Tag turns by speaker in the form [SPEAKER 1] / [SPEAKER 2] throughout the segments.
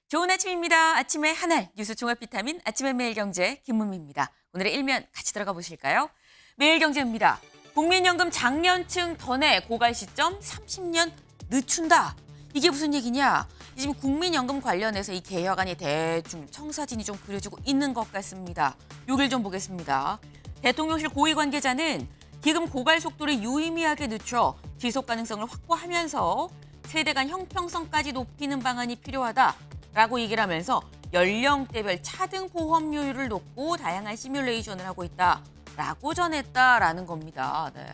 [SPEAKER 1] 좋은 아침입니다. 아침의 한알 뉴스 종합 비타민 아침의 매일경제 김문미입니다. 오늘의 일면 같이 들어가 보실까요? 매일경제입니다. 국민연금 장년층 던의 고갈 시점 30년 늦춘다. 이게 무슨 얘기냐? 지금 국민연금 관련해서 이 개혁안이 대충 청사진이 좀 그려지고 있는 것 같습니다. 요길 좀 보겠습니다. 대통령실 고위 관계자는 기금 고갈 속도를 유의미하게 늦춰 지속 가능성을 확보하면서 세대 간 형평성까지 높이는 방안이 필요하다라고 얘기를 하면서 연령대별 차등 보험료율을 놓고 다양한 시뮬레이션을 하고 있다라고 전했다라는 겁니다. 네.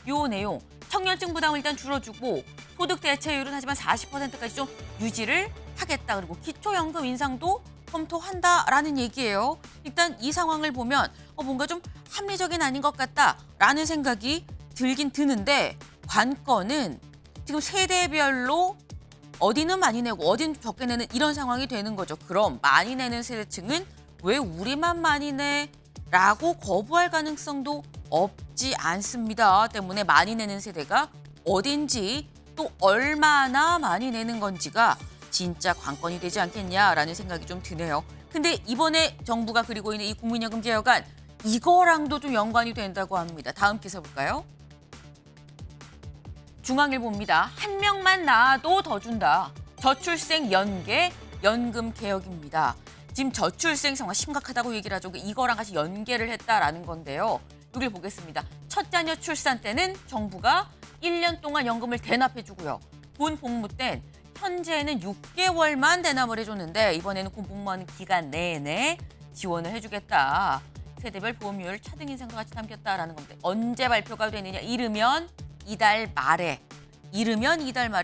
[SPEAKER 1] 요 내용, 청년층 부담을 일단 줄여주고 소득 대체율은 하지만 40%까지 좀 유지를 하겠다. 그리고 기초연금 인상도 검토한다라는 얘기예요. 일단 이 상황을 보면 뭔가 좀 합리적인 아닌 것 같다라는 생각이 들긴 드는데 관건은 지금 세대별로 어디는 많이 내고 어디는 적게 내는 이런 상황이 되는 거죠. 그럼 많이 내는 세대층은 왜 우리만 많이 내? 라고 거부할 가능성도 없지 않습니다. 때문에 많이 내는 세대가 어딘지 또 얼마나 많이 내는 건지가 진짜 관건이 되지 않겠냐라는 생각이 좀 드네요. 근데 이번에 정부가 그리고 있는 이 국민연금 개혁안 이거랑도 좀 연관이 된다고 합니다. 다음 기사 볼까요? 중앙일보입니다. 한 명만 낳아도 더 준다. 저출생 연계 연금 개혁입니다. 지금 저출생 상황 심각하다고 얘기를 하죠. 이거랑 같이 연계를 했다라는 건데요. 여기를 보겠습니다. 첫 자녀 출산 때는 정부가 1년 동안 연금을 대납해 주고요. 군 복무 땐 현재는 6개월만 대납을 해줬는데 이번에는 군 복무하는 기간 내내 지원을 해주겠다. 세대별 보험료율 차등 인상도 같이 담겼다라는 건데 언제 발표가 되느냐? 이르면 이달 말에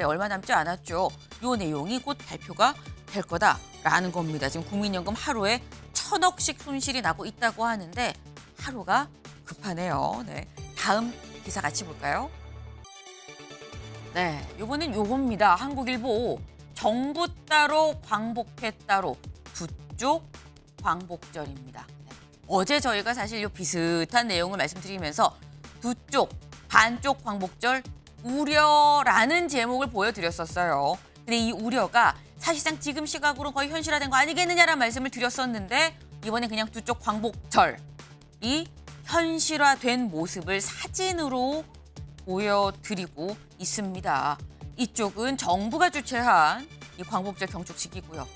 [SPEAKER 1] 얼마 남지 않았죠. 요 내용이 곧 발표가 될 거다라는 겁니다. 지금 국민연금 하루에 1,000억씩 손실이 나고 있다고 하는데 하루가 급하네요. 네, 다음 기사 같이 볼까요? 네, 요거는 요겁니다. 한국일보 정부 따로 광복회 따로 두 쪽 광복절입니다. 네. 어제 저희가 사실 요 비슷한 내용을 말씀드리면서 두 쪽 반쪽 광복절 우려라는 제목을 보여드렸었어요. 근데 이 우려가 사실상 지금 시각으로 거의 현실화된 거 아니겠느냐라는 말씀을 드렸었는데 이번에 그냥 두 쪽 광복절이 현실화된 모습을 사진으로 보여드리고 있습니다. 이쪽은 정부가 주최한 이 광복절 경축식이고요.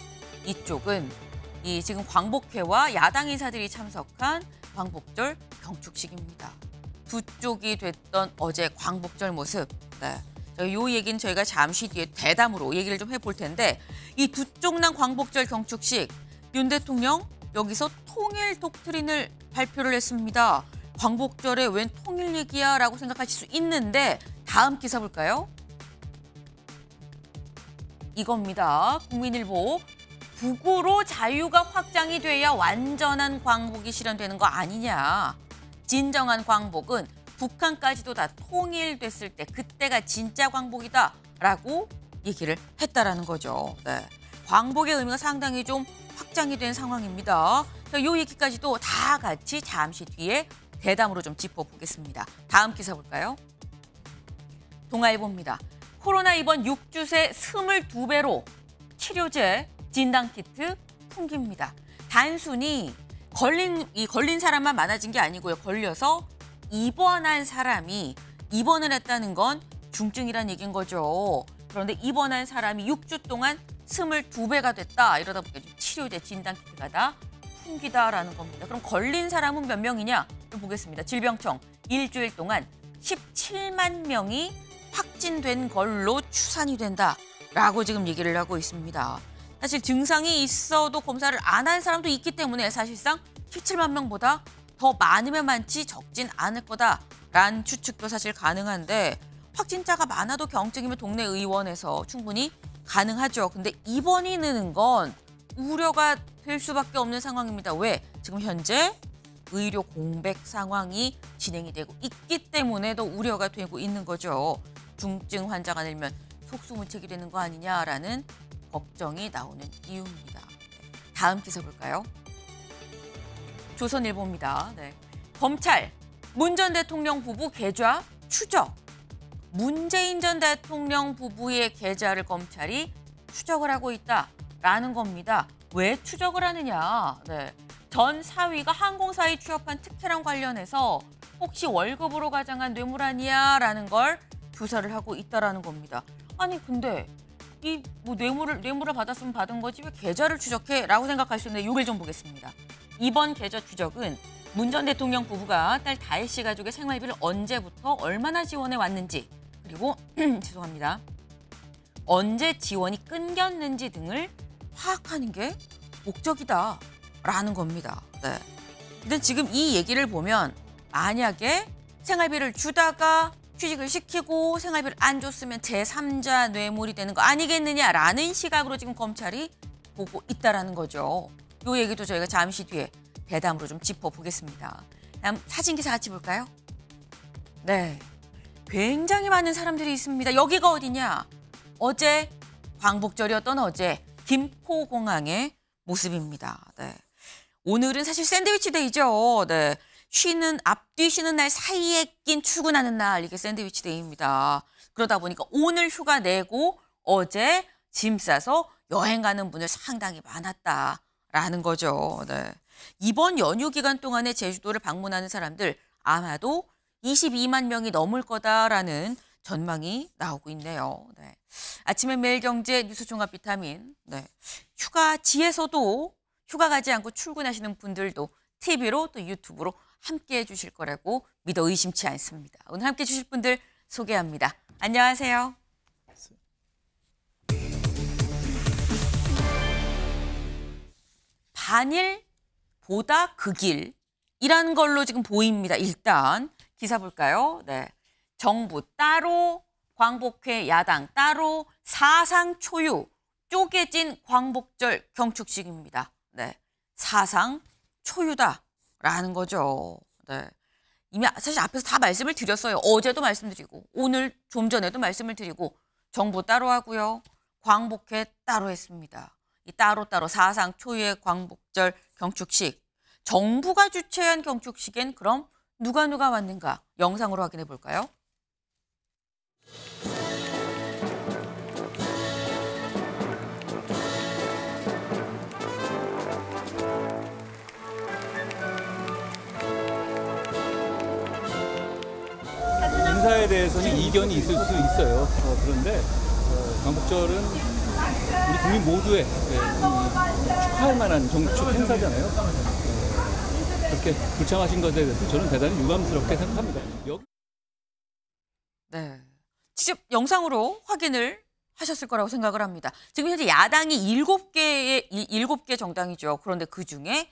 [SPEAKER 1] 이쪽은 이 지금 광복회와 야당 인사들이 참석한 광복절 경축식입니다. 두 쪽이 됐던 어제 광복절 모습. 네. 요 얘기는 저희가 잠시 뒤에 대담으로 얘기를 좀 해볼 텐데 이 두 쪽 난 광복절 경축식 윤 대통령 여기서 통일 독트린을 발표를 했습니다. 광복절에 웬 통일 얘기야 라고 생각하실 수 있는데 다음 기사 볼까요? 이겁니다. 국민일보 북으로 자유가 확장이 돼야 완전한 광복이 실현되는 거 아니냐. 진정한 광복은 북한까지도 다 통일됐을 때 그때가 진짜 광복이다라고 얘기를 했다라는 거죠. 네. 광복의 의미가 상당히 좀 확장이 된 상황입니다. 이 얘기까지도 다 같이 잠시 뒤에 대담으로 좀 짚어보겠습니다. 다음 기사 볼까요? 동아일보입니다. 코로나 입원 6주 새 22배로 치료제, 진단키트 풍깁니다. 단순히 걸린 사람만 많아진 게 아니고요. 걸려서 입원한 사람이 입원을 했다는 건 중증이란 얘기인 거죠. 그런데 입원한 사람이 6주 동안 22배가 됐다. 이러다 보니까 치료제, 진단키트가 다 풍기다라는 겁니다. 그럼 걸린 사람은 몇 명이냐? 보겠습니다. 질병청 일주일 동안 17만 명이 확진된 걸로 추산이 된다라고 지금 얘기를 하고 있습니다. 사실 증상이 있어도 검사를 안 한 사람도 있기 때문에 사실상 17만 명보다 더 많으면 많지 적진 않을 거다라는 추측도 사실 가능한데 확진자가 많아도 경증이면 동네 의원에서 충분히 가능하죠. 근데 입원이 느는 건 우려가 될 수밖에 없는 상황입니다. 왜? 지금 현재 의료 공백 상황이 진행이 되고 있기 때문에 더 우려가 되고 있는 거죠. 중증 환자가 늘면 속수무책이 되는 거 아니냐라는 걱정이 나오는 이유입니다. 다음 기사 볼까요? 조선일보입니다. 네. 검찰, 문 전 대통령 부부 계좌 추적. 문재인 전 대통령 부부의 계좌를 검찰이 추적을 하고 있다. 라는 겁니다. 왜 추적을 하느냐. 네. 전 사위가 항공사에 취업한 특혜랑 관련해서 혹시 월급으로 가장한 뇌물 아니야? 라는 걸 조사를 하고 있다라는 겁니다. 아니 근데 이 뭐 뇌물을 받았으면 받은 거지 왜 계좌를 추적해? 라고 생각할 수 있는데 요걸 좀 보겠습니다. 이번 계좌 추적은 문 전 대통령 부부가 딸 다혜 씨 가족의 생활비를 언제부터 얼마나 지원해 왔는지 그리고 죄송합니다. 언제 지원이 끊겼는지 등을 파악하는 게 목적이다라는 겁니다. 네. 근데 지금 이 얘기를 보면 만약에 생활비를 주다가 취직을 시키고 생활비를 안 줬으면 제3자 뇌물이 되는 거 아니겠느냐라는 시각으로 지금 검찰이 보고 있다라는 거죠. 이 얘기도 저희가 잠시 뒤에 대담으로 좀 짚어보겠습니다. 다음 사진 기사 같이 볼까요? 네, 굉장히 많은 사람들이 있습니다. 여기가 어디냐? 어제 광복절이었던 어제 김포공항의 모습입니다. 네. 오늘은 사실 샌드위치 데이죠. 네. 앞뒤 쉬는 날 사이에 낀 출근하는 날 이게 샌드위치 데이입니다. 그러다 보니까 오늘 휴가 내고 어제 짐 싸서 여행 가는 분들 상당히 많았다라는 거죠. 네. 이번 연휴 기간 동안에 제주도를 방문하는 사람들 아마도 22만 명이 넘을 거다라는 전망이 나오고 있네요. 네. 아침에 매일경제 뉴스 종합 비타민. 네. 휴가지에서도 휴가 가지 않고 출근하시는 분들도 TV로 또 유튜브로 함께해 주실 거라고 믿어 의심치 않습니다. 오늘 함께해 주실 분들 소개합니다. 안녕하세요. 반일 보다 극일이라는 걸로 지금 보입니다. 일단 기사 볼까요? 네. 정부 따로, 광복회 야당 따로, 사상 초유, 쪼개진 광복절 경축식입니다. 네. 사상 초유다라는 거죠. 네. 이미 사실 앞에서 다 말씀을 드렸어요. 어제도 말씀드리고 오늘 좀 전에도 말씀을 드리고 정부 따로 하고요. 광복회 따로 했습니다. 이 따로 사상 초유의 광복절 경축식. 정부가 주최한 경축식엔 그럼 누가 왔는가? 영상으로 확인해 볼까요?
[SPEAKER 2] 인사에 대해서는 이견이 있을 수 있어요. 그런데 광복절은 우리 국민 모두의 축하할 만한 정축 행사잖아요. 그렇게 불참하신 것에 대해서 저는 대단히 유감스럽게 생각합니다.
[SPEAKER 1] 네, 직접 영상으로 확인을 하셨을 거라고 생각을 합니다. 지금 현재 야당이 7개 정당이죠. 그런데 그중에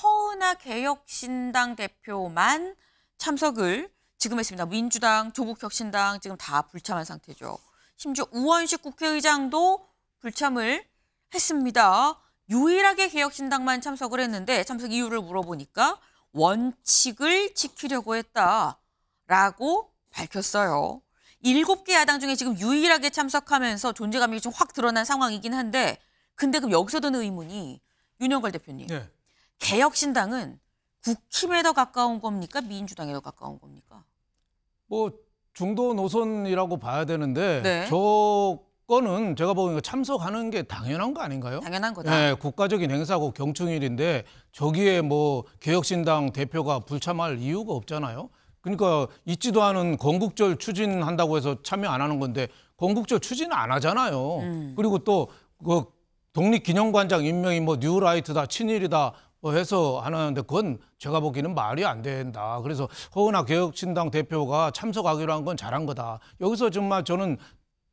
[SPEAKER 1] 허은하 개혁신당 대표만 참석을 지금 했습니다. 민주당, 조국혁신당 지금 다 불참한 상태죠. 심지어 우원식 국회의장도 불참을 했습니다. 유일하게 개혁신당만 참석을 했는데 참석 이유를 물어보니까 원칙을 지키려고 했다라고 밝혔어요. 7개 야당 중에 지금 유일하게 참석하면서 존재감이 좀 확 드러난 상황이긴 한데 근데 그럼 여기서 드는 의문이 윤영걸 대표님. 네. 개혁신당은 국힘에 더 가까운 겁니까? 민주당에 더 가까운 겁니까?
[SPEAKER 3] 뭐 중도 노선이라고 봐야 되는데 네. 저거는 제가 보기엔 참석하는 게 당연한 거 아닌가요?
[SPEAKER 1] 당연한 거다.
[SPEAKER 3] 네, 국가적인 행사고 경축일인데 저기에 뭐 개혁신당 대표가 불참할 이유가 없잖아요. 그러니까 있지도 않은 건국절 추진한다고 해서 참여 안 하는 건데 건국절 추진 안 하잖아요. 그리고 또 그 독립기념관장 임명이 뭐 뉴라이트다, 친일이다 뭐 해서 하는데 그건 제가 보기에는 말이 안 된다. 그래서 허은하 개혁신당 대표가 참석하기로 한 건 잘한 거다. 여기서 정말 저는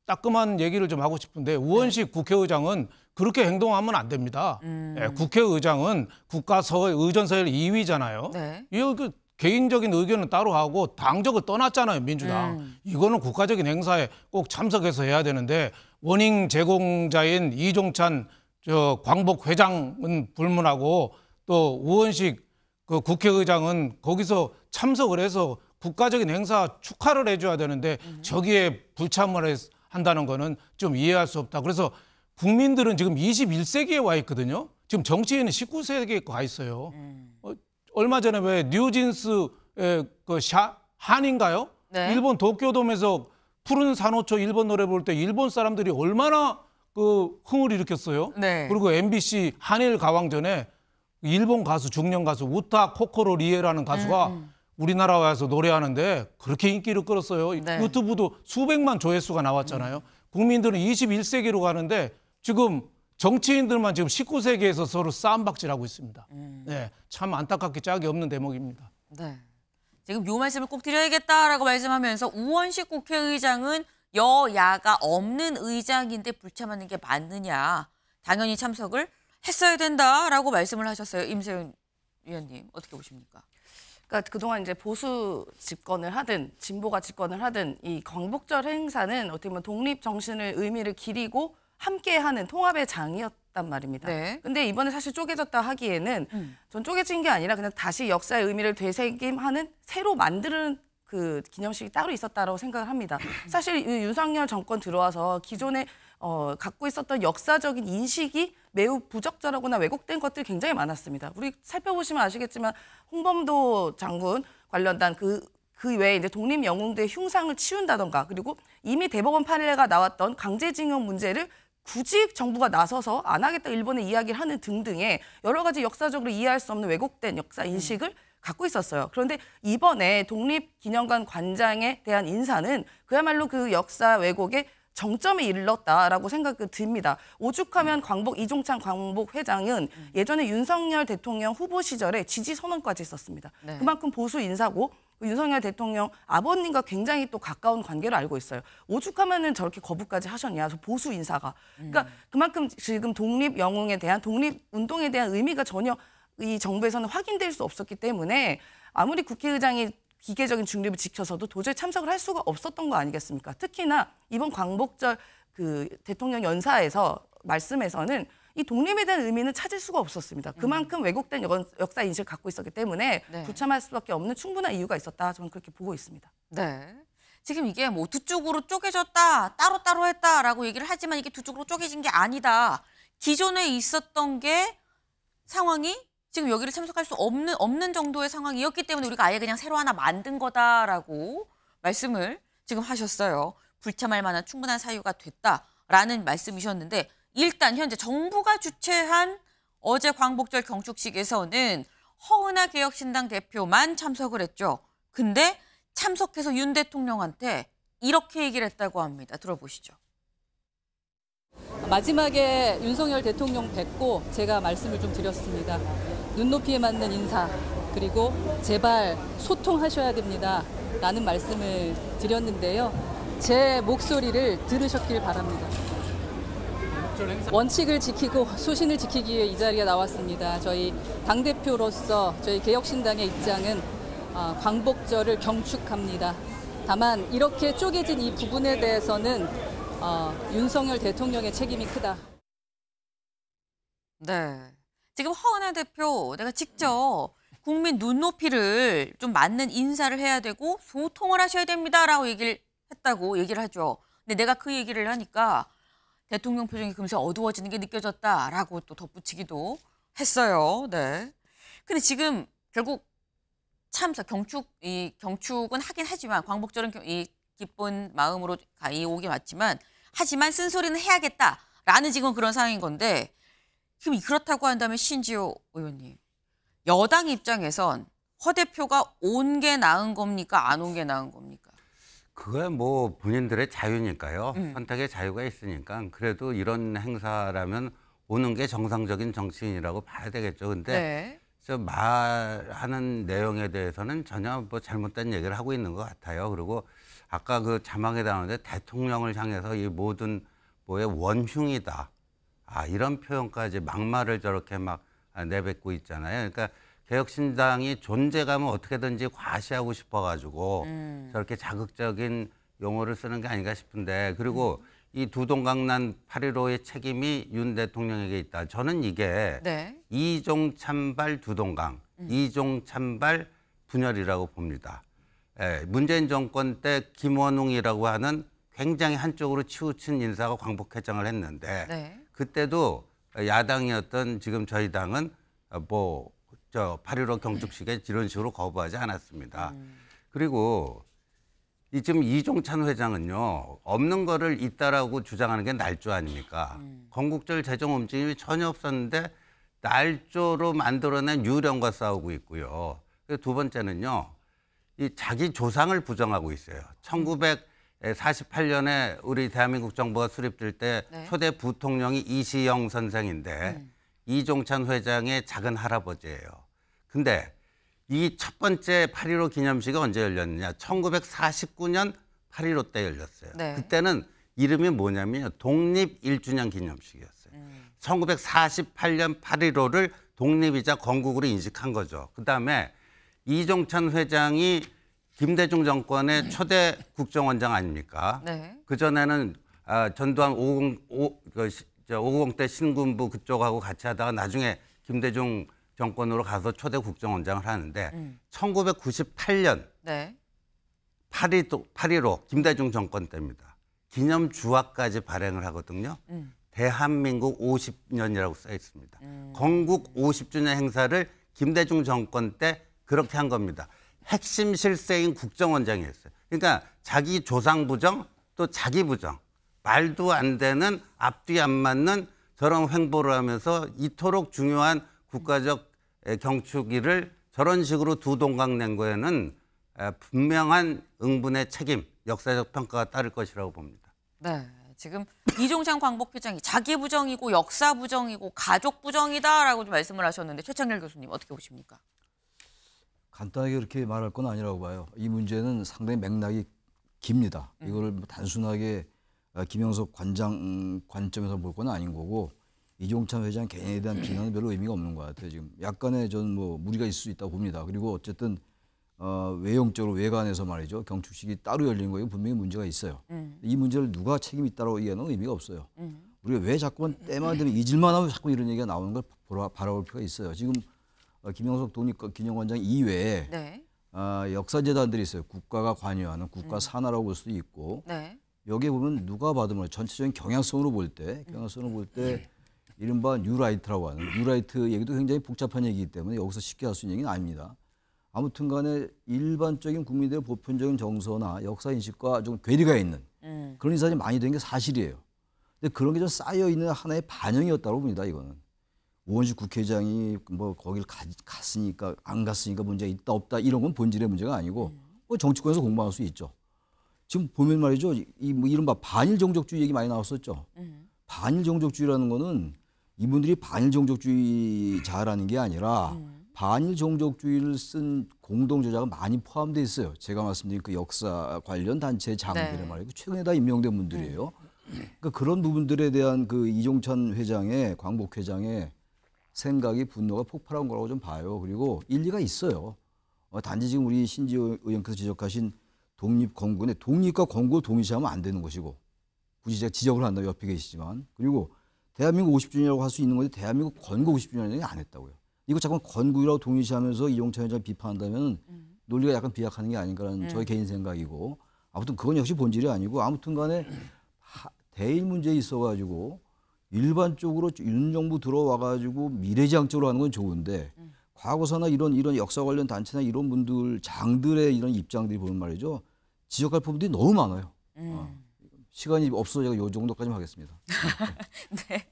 [SPEAKER 3] 따끔한 얘기를 좀 하고 싶은데 우원식 국회의장은 그렇게 행동하면 안 됩니다. 네, 국회의장은 의전서열 2위잖아요. 네. 이거 개인적인 의견은 따로 하고 당적을 떠났잖아요, 민주당. 이거는 국가적인 행사에 꼭 참석해서 해야 되는데 원인 제공자인 이종찬 광복 회장은 불문하고 또 우원식 그 국회의장은 거기서 참석을 해서 국가적인 행사 축하를 해줘야 되는데 저기에 불참을 한다는 거는 좀 이해할 수 없다. 그래서 국민들은 지금 21세기에 와 있거든요. 지금 정치인은 19세기에 가 있어요. 얼마 전에 왜 뉴진스의 그 한인가요? 네. 일본 도쿄돔에서 푸른 산호초 일본 노래 부를 때 일본 사람들이 얼마나 그 흥을 일으켰어요.
[SPEAKER 1] 네.
[SPEAKER 3] 그리고 MBC 한일 가왕전에 일본 가수 중년 가수 우타 코코로 리에라는 가수가 우리나라 와서 노래하는데 그렇게 인기를 끌었어요.
[SPEAKER 1] 네.
[SPEAKER 3] 유튜브도 수백만 조회수가 나왔잖아요. 국민들은 21세기로 가는데 지금 정치인들만 지금 19세기에서 서로 싸움박질하고 있습니다. 네, 참 안타깝게 짝이 없는 대목입니다.
[SPEAKER 1] 네. 지금 요 말씀을 꼭 드려야겠다라고 말씀하면서 우원식 국회의장은 여야가 없는 의장인데 불참하는 게 맞느냐. 당연히 참석을 했어야 된다라고 말씀을 하셨어요. 임세윤 위원님 어떻게 보십니까?
[SPEAKER 4] 그러니까 그동안 이제 보수 집권을 하든 진보가 집권을 하든 이 광복절 행사는 어떻게 보면 독립 정신을 의미를 기리고 함께하는 통합의 장이었단 말입니다.
[SPEAKER 1] 네.
[SPEAKER 4] 근데 이번에 사실 쪼개졌다 하기에는 전 쪼개진 게 아니라 그냥 다시 역사의 의미를 되새김하는 새로 만드는 그 기념식이 따로 있었다라고 생각을 합니다. 사실 이 윤석열 정권 들어와서 기존에 갖고 있었던 역사적인 인식이 매우 부적절하거나 왜곡된 것들이 굉장히 많았습니다. 우리 살펴보시면 아시겠지만 홍범도 장군 관련단 그 외에 이제 독립영웅들의 흉상을 치운다던가 그리고 이미 대법원 판례가 나왔던 강제징용 문제를 굳이 정부가 나서서 안 하겠다 일본의 이야기를 하는 등등의 여러 가지 역사적으로 이해할 수 없는 왜곡된 역사 인식을 갖고 있었어요. 그런데 이번에 독립기념관 관장에 대한 인사는 그야말로 그 역사 왜곡의 정점에 이르렀다라고 생각이 듭니다. 오죽하면 이종찬 광복회장은 예전에 윤석열 대통령 후보 시절에 지지 선언까지 했었습니다.
[SPEAKER 1] 네.
[SPEAKER 4] 그만큼 보수 인사고 윤석열 대통령 아버님과 굉장히 또 가까운 관계를 알고 있어요. 오죽하면은 저렇게 거부까지 하셨냐, 저 보수 인사가. 그러니까 그만큼 지금 독립 영웅에 대한 독립 운동에 대한 의미가 전혀 이 정부에서는 확인될 수 없었기 때문에 아무리 국회의장이 기계적인 중립을 지켜서도 도저히 참석을 할 수가 없었던 거 아니겠습니까? 특히나 이번 광복절 그 대통령 연사에서 말씀에서는 이 독립에 대한 의미는 찾을 수가 없었습니다. 그만큼 왜곡된 역사 인식을 갖고 있었기 때문에
[SPEAKER 1] 네.
[SPEAKER 4] 불참할 수밖에 없는 충분한 이유가 있었다. 저는 그렇게 보고 있습니다.
[SPEAKER 1] 네. 지금 이게 뭐 두 쪽으로 쪼개졌다, 따로따로 했다라고 얘기를 하지만 이게 두 쪽으로 쪼개진 게 아니다. 기존에 있었던 게 상황이 지금 여기를 참석할 수 없는 정도의 상황이었기 때문에 우리가 아예 그냥 새로 하나 만든 거다라고 말씀을 지금 하셨어요. 불참할 만한 충분한 사유가 됐다라는 말씀이셨는데 일단 현재 정부가 주최한 어제 광복절 경축식에서는 허은하 개혁신당 대표만 참석을 했죠. 근데 참석해서 윤 대통령한테 이렇게 얘기를 했다고 합니다. 들어보시죠.
[SPEAKER 5] 마지막에 윤석열 대통령 뵙고 제가 말씀을 좀 드렸습니다. 눈높이에 맞는 인사 그리고 제발 소통하셔야 됩니다. 라는 말씀을 드렸는데요. 제 목소리를 들으셨길 바랍니다. 원칙을 지키고 소신을 지키기 위해 이 자리에 나왔습니다. 저희 당대표로서 저희 개혁신당의 입장은 광복절을 경축합니다. 다만 이렇게 쪼개진 이 부분에 대해서는 윤석열 대통령의 책임이 크다.
[SPEAKER 1] 네. 지금 허은하 대표 내가 직접 국민 눈높이를 좀 맞는 인사를 해야 되고 소통을 하셔야 됩니다라고 얘기를 하죠. 근데 내가 그 얘기를 하니까 대통령 표정이 금세 어두워지는 게 느껴졌다라고 또 덧붙이기도 했어요. 네. 근데 지금 결국 참석 경축은 하긴 하지만 광복절은 이 기쁜 마음으로 오기 맞지만 하지만 쓴소리는 해야겠다라는 지금 그런 상황인 건데 지금 그렇다고 한다면 신지호 의원님 여당 입장에선 허 대표가 온 게 나은 겁니까? 안 온 게 나은 겁니까?
[SPEAKER 6] 그거야 뭐 본인들의 자유니까요. 선택의 자유가 있으니까 그래도 이런 행사라면 오는 게 정상적인 정치인이라고 봐야 되겠죠. 근데
[SPEAKER 1] 네.
[SPEAKER 6] 저 말하는 내용에 대해서는 전혀 뭐 잘못된 얘기를 하고 있는 것 같아요. 그리고 아까 그 자막에 나오는데 대통령을 향해서 이 모든 뭐의 원흉이다. 이런 표현까지 막말을 저렇게 막 내뱉고 있잖아요. 그러니까 개혁신당이 존재감을 어떻게든지 과시하고 싶어가지고 저렇게 자극적인 용어를 쓰는 게 아닌가 싶은데 그리고 이 두동강난 8.15의 책임이 윤 대통령에게 있다. 저는 이게
[SPEAKER 1] 네.
[SPEAKER 6] 이종찬발 두동강, 이종찬발 분열이라고 봅니다. 문재인 정권 때 김원웅이라고 하는 굉장히 한쪽으로 치우친 인사가 광복회장을 했는데
[SPEAKER 1] 네.
[SPEAKER 6] 그때도 야당이었던 지금 저희 당은 8.15 경축식에 이런 식으로 거부하지 않았습니다. 그리고 지금 이종찬 회장은요, 없는 거를 있다라고 주장하는 게 날조 아닙니까? 건국절 재정 움직임이 전혀 없었는데 날조로 만들어낸 유령과 싸우고 있고요. 두 번째는요, 이 자기 조상을 부정하고 있어요. 1948년에 우리 대한민국 정부가 수립될 때
[SPEAKER 1] 네.
[SPEAKER 6] 초대 부통령이 이시영 선생인데 이종찬 회장의 작은 할아버지예요. 근데 이 첫 번째 8.15 기념식이 언제 열렸느냐? 1949년 8.15 때 열렸어요.
[SPEAKER 1] 네.
[SPEAKER 6] 그때는 이름이 뭐냐면요. 독립 1주년 기념식이었어요. 1948년 8.15를 독립이자 건국으로 인식한 거죠. 그다음에 이종찬 회장이 김대중 정권의 초대 국정원장 아닙니까?
[SPEAKER 1] 네.
[SPEAKER 6] 그전에는 전두환 550대 신군부 그쪽하고 같이 하다가 나중에 김대중 정권으로 가서 초대 국정원장을 하는데 1998년
[SPEAKER 1] 네.
[SPEAKER 6] 8.15 김대중 정권 때입니다. 기념 주화까지 발행을 하거든요. 대한민국 50년이라고 써 있습니다. 건국 50주년 행사를 김대중 정권 때 그렇게 한 겁니다. 핵심 실세인 국정원장이었어요. 그러니까 자기 조상 부정 또 자기 부정 말도 안 되는 앞뒤 안 맞는 저런 횡보를 하면서 이토록 중요한 국가적 경축일을 저런 식으로 두 동강 낸 거에는 분명한 응분의 책임, 역사적 평가가 따를 것이라고 봅니다.
[SPEAKER 1] 네. 지금 이종찬 광복회장이 자기 부정이고 역사 부정이고 가족 부정이다라고 좀 말씀을 하셨는데 최창렬 교수님 어떻게 보십니까?
[SPEAKER 7] 간단하게 그렇게 말할 건 아니라고 봐요. 이 문제는 상당히 맥락이 깁니다. 이거를 단순하게 김영석 관장 관점에서 볼 건 아닌 거고 이종찬 회장 개인에 대한 비난은 별로 의미가 없는 것 같아요. 지금 약간의 저는 뭐 무리가 있을 수 있다고 봅니다. 그리고 어쨌든 외형적으로 외관에서 말이죠. 경축식이 따로 열린 거에 분명히 문제가 있어요. 이 문제를 누가 책임이 있다고 얘기하는 의미가 없어요. 우리가 왜 자꾸만 때만 되면 잊을만 하면 자꾸 이런 얘기가 나오는 걸 바라볼 필요가 있어요. 지금 김영석 독립기념관장 이외에
[SPEAKER 1] 네.
[SPEAKER 7] 역사재단들이 있어요. 국가가 관여하는 국가 산하라고 볼 수도 있고
[SPEAKER 1] 네.
[SPEAKER 7] 여기에 보면 누가 봐도 뭐 전체적인 경향성으로 볼 때 이른바 뉴라이트라고 하는 뉴라이트 얘기도 굉장히 복잡한 얘기이기 때문에 여기서 쉽게 할 수 있는 얘기는 아닙니다. 아무튼 간에 일반적인 국민들의 보편적인 정서나 역사 인식과 좀 괴리가 있는 그런 인사들이 많이 된 게 사실이에요. 근데 그런 게 좀 쌓여 있는 하나의 반영이었다고 봅니다. 이거는 우원식 국회의장이 뭐 거기를 갔으니까 안 갔으니까 문제가 있다 없다 이런 건 본질의 문제가 아니고 뭐 정치권에서 공부할 수 있죠. 지금 보면 말이죠. 뭐 이른바 반일 정족주의 얘기 많이 나왔었죠. 반일 정족주의라는 거는 이분들이 반일 정족주의자라는 게 아니라 반일 정족주의를 쓴 공동 저자가 많이 포함되어 있어요. 제가 말씀드린 그 역사 관련 단체 장들이
[SPEAKER 1] 네.
[SPEAKER 7] 말이고 최근에 다 임명된 분들이에요. 그러니까 그런 부분들에 대한 그 이종찬 회장의 광복 회장의 생각이 분노가 폭발한 거라고 좀 봐요. 그리고 일리가 있어요. 단지 지금 우리 신지호 의원께서 지적하신 독립건국인데 독립과 건국을 동시하면 안 되는 것이고 굳이 제가 지적을 한다고 옆에 계시지만 그리고 대한민국 50주년이라고 할 수 있는 건데 대한민국 건국 50주년이라는 안 했다고요. 이거 자꾸 건국이라고 동시하면서 이종찬 회장 비판한다면 논리가 약간 비약하는 게 아닌가라는 저의 개인 생각이고 아무튼 그건 역시 본질이 아니고 아무튼 간에 대일 문제에 있어가지고 일반적으로 윤 정부 들어와가지고 미래지향적으로 하는 건 좋은데 과거사나 이런 역사 관련 단체나 이런 분들 장들의 이런 입장들이 보면 말이죠 지적할 부분들이 너무 많아요. 시간이 없어서 제가 이 정도까지만 하겠습니다.
[SPEAKER 1] 네.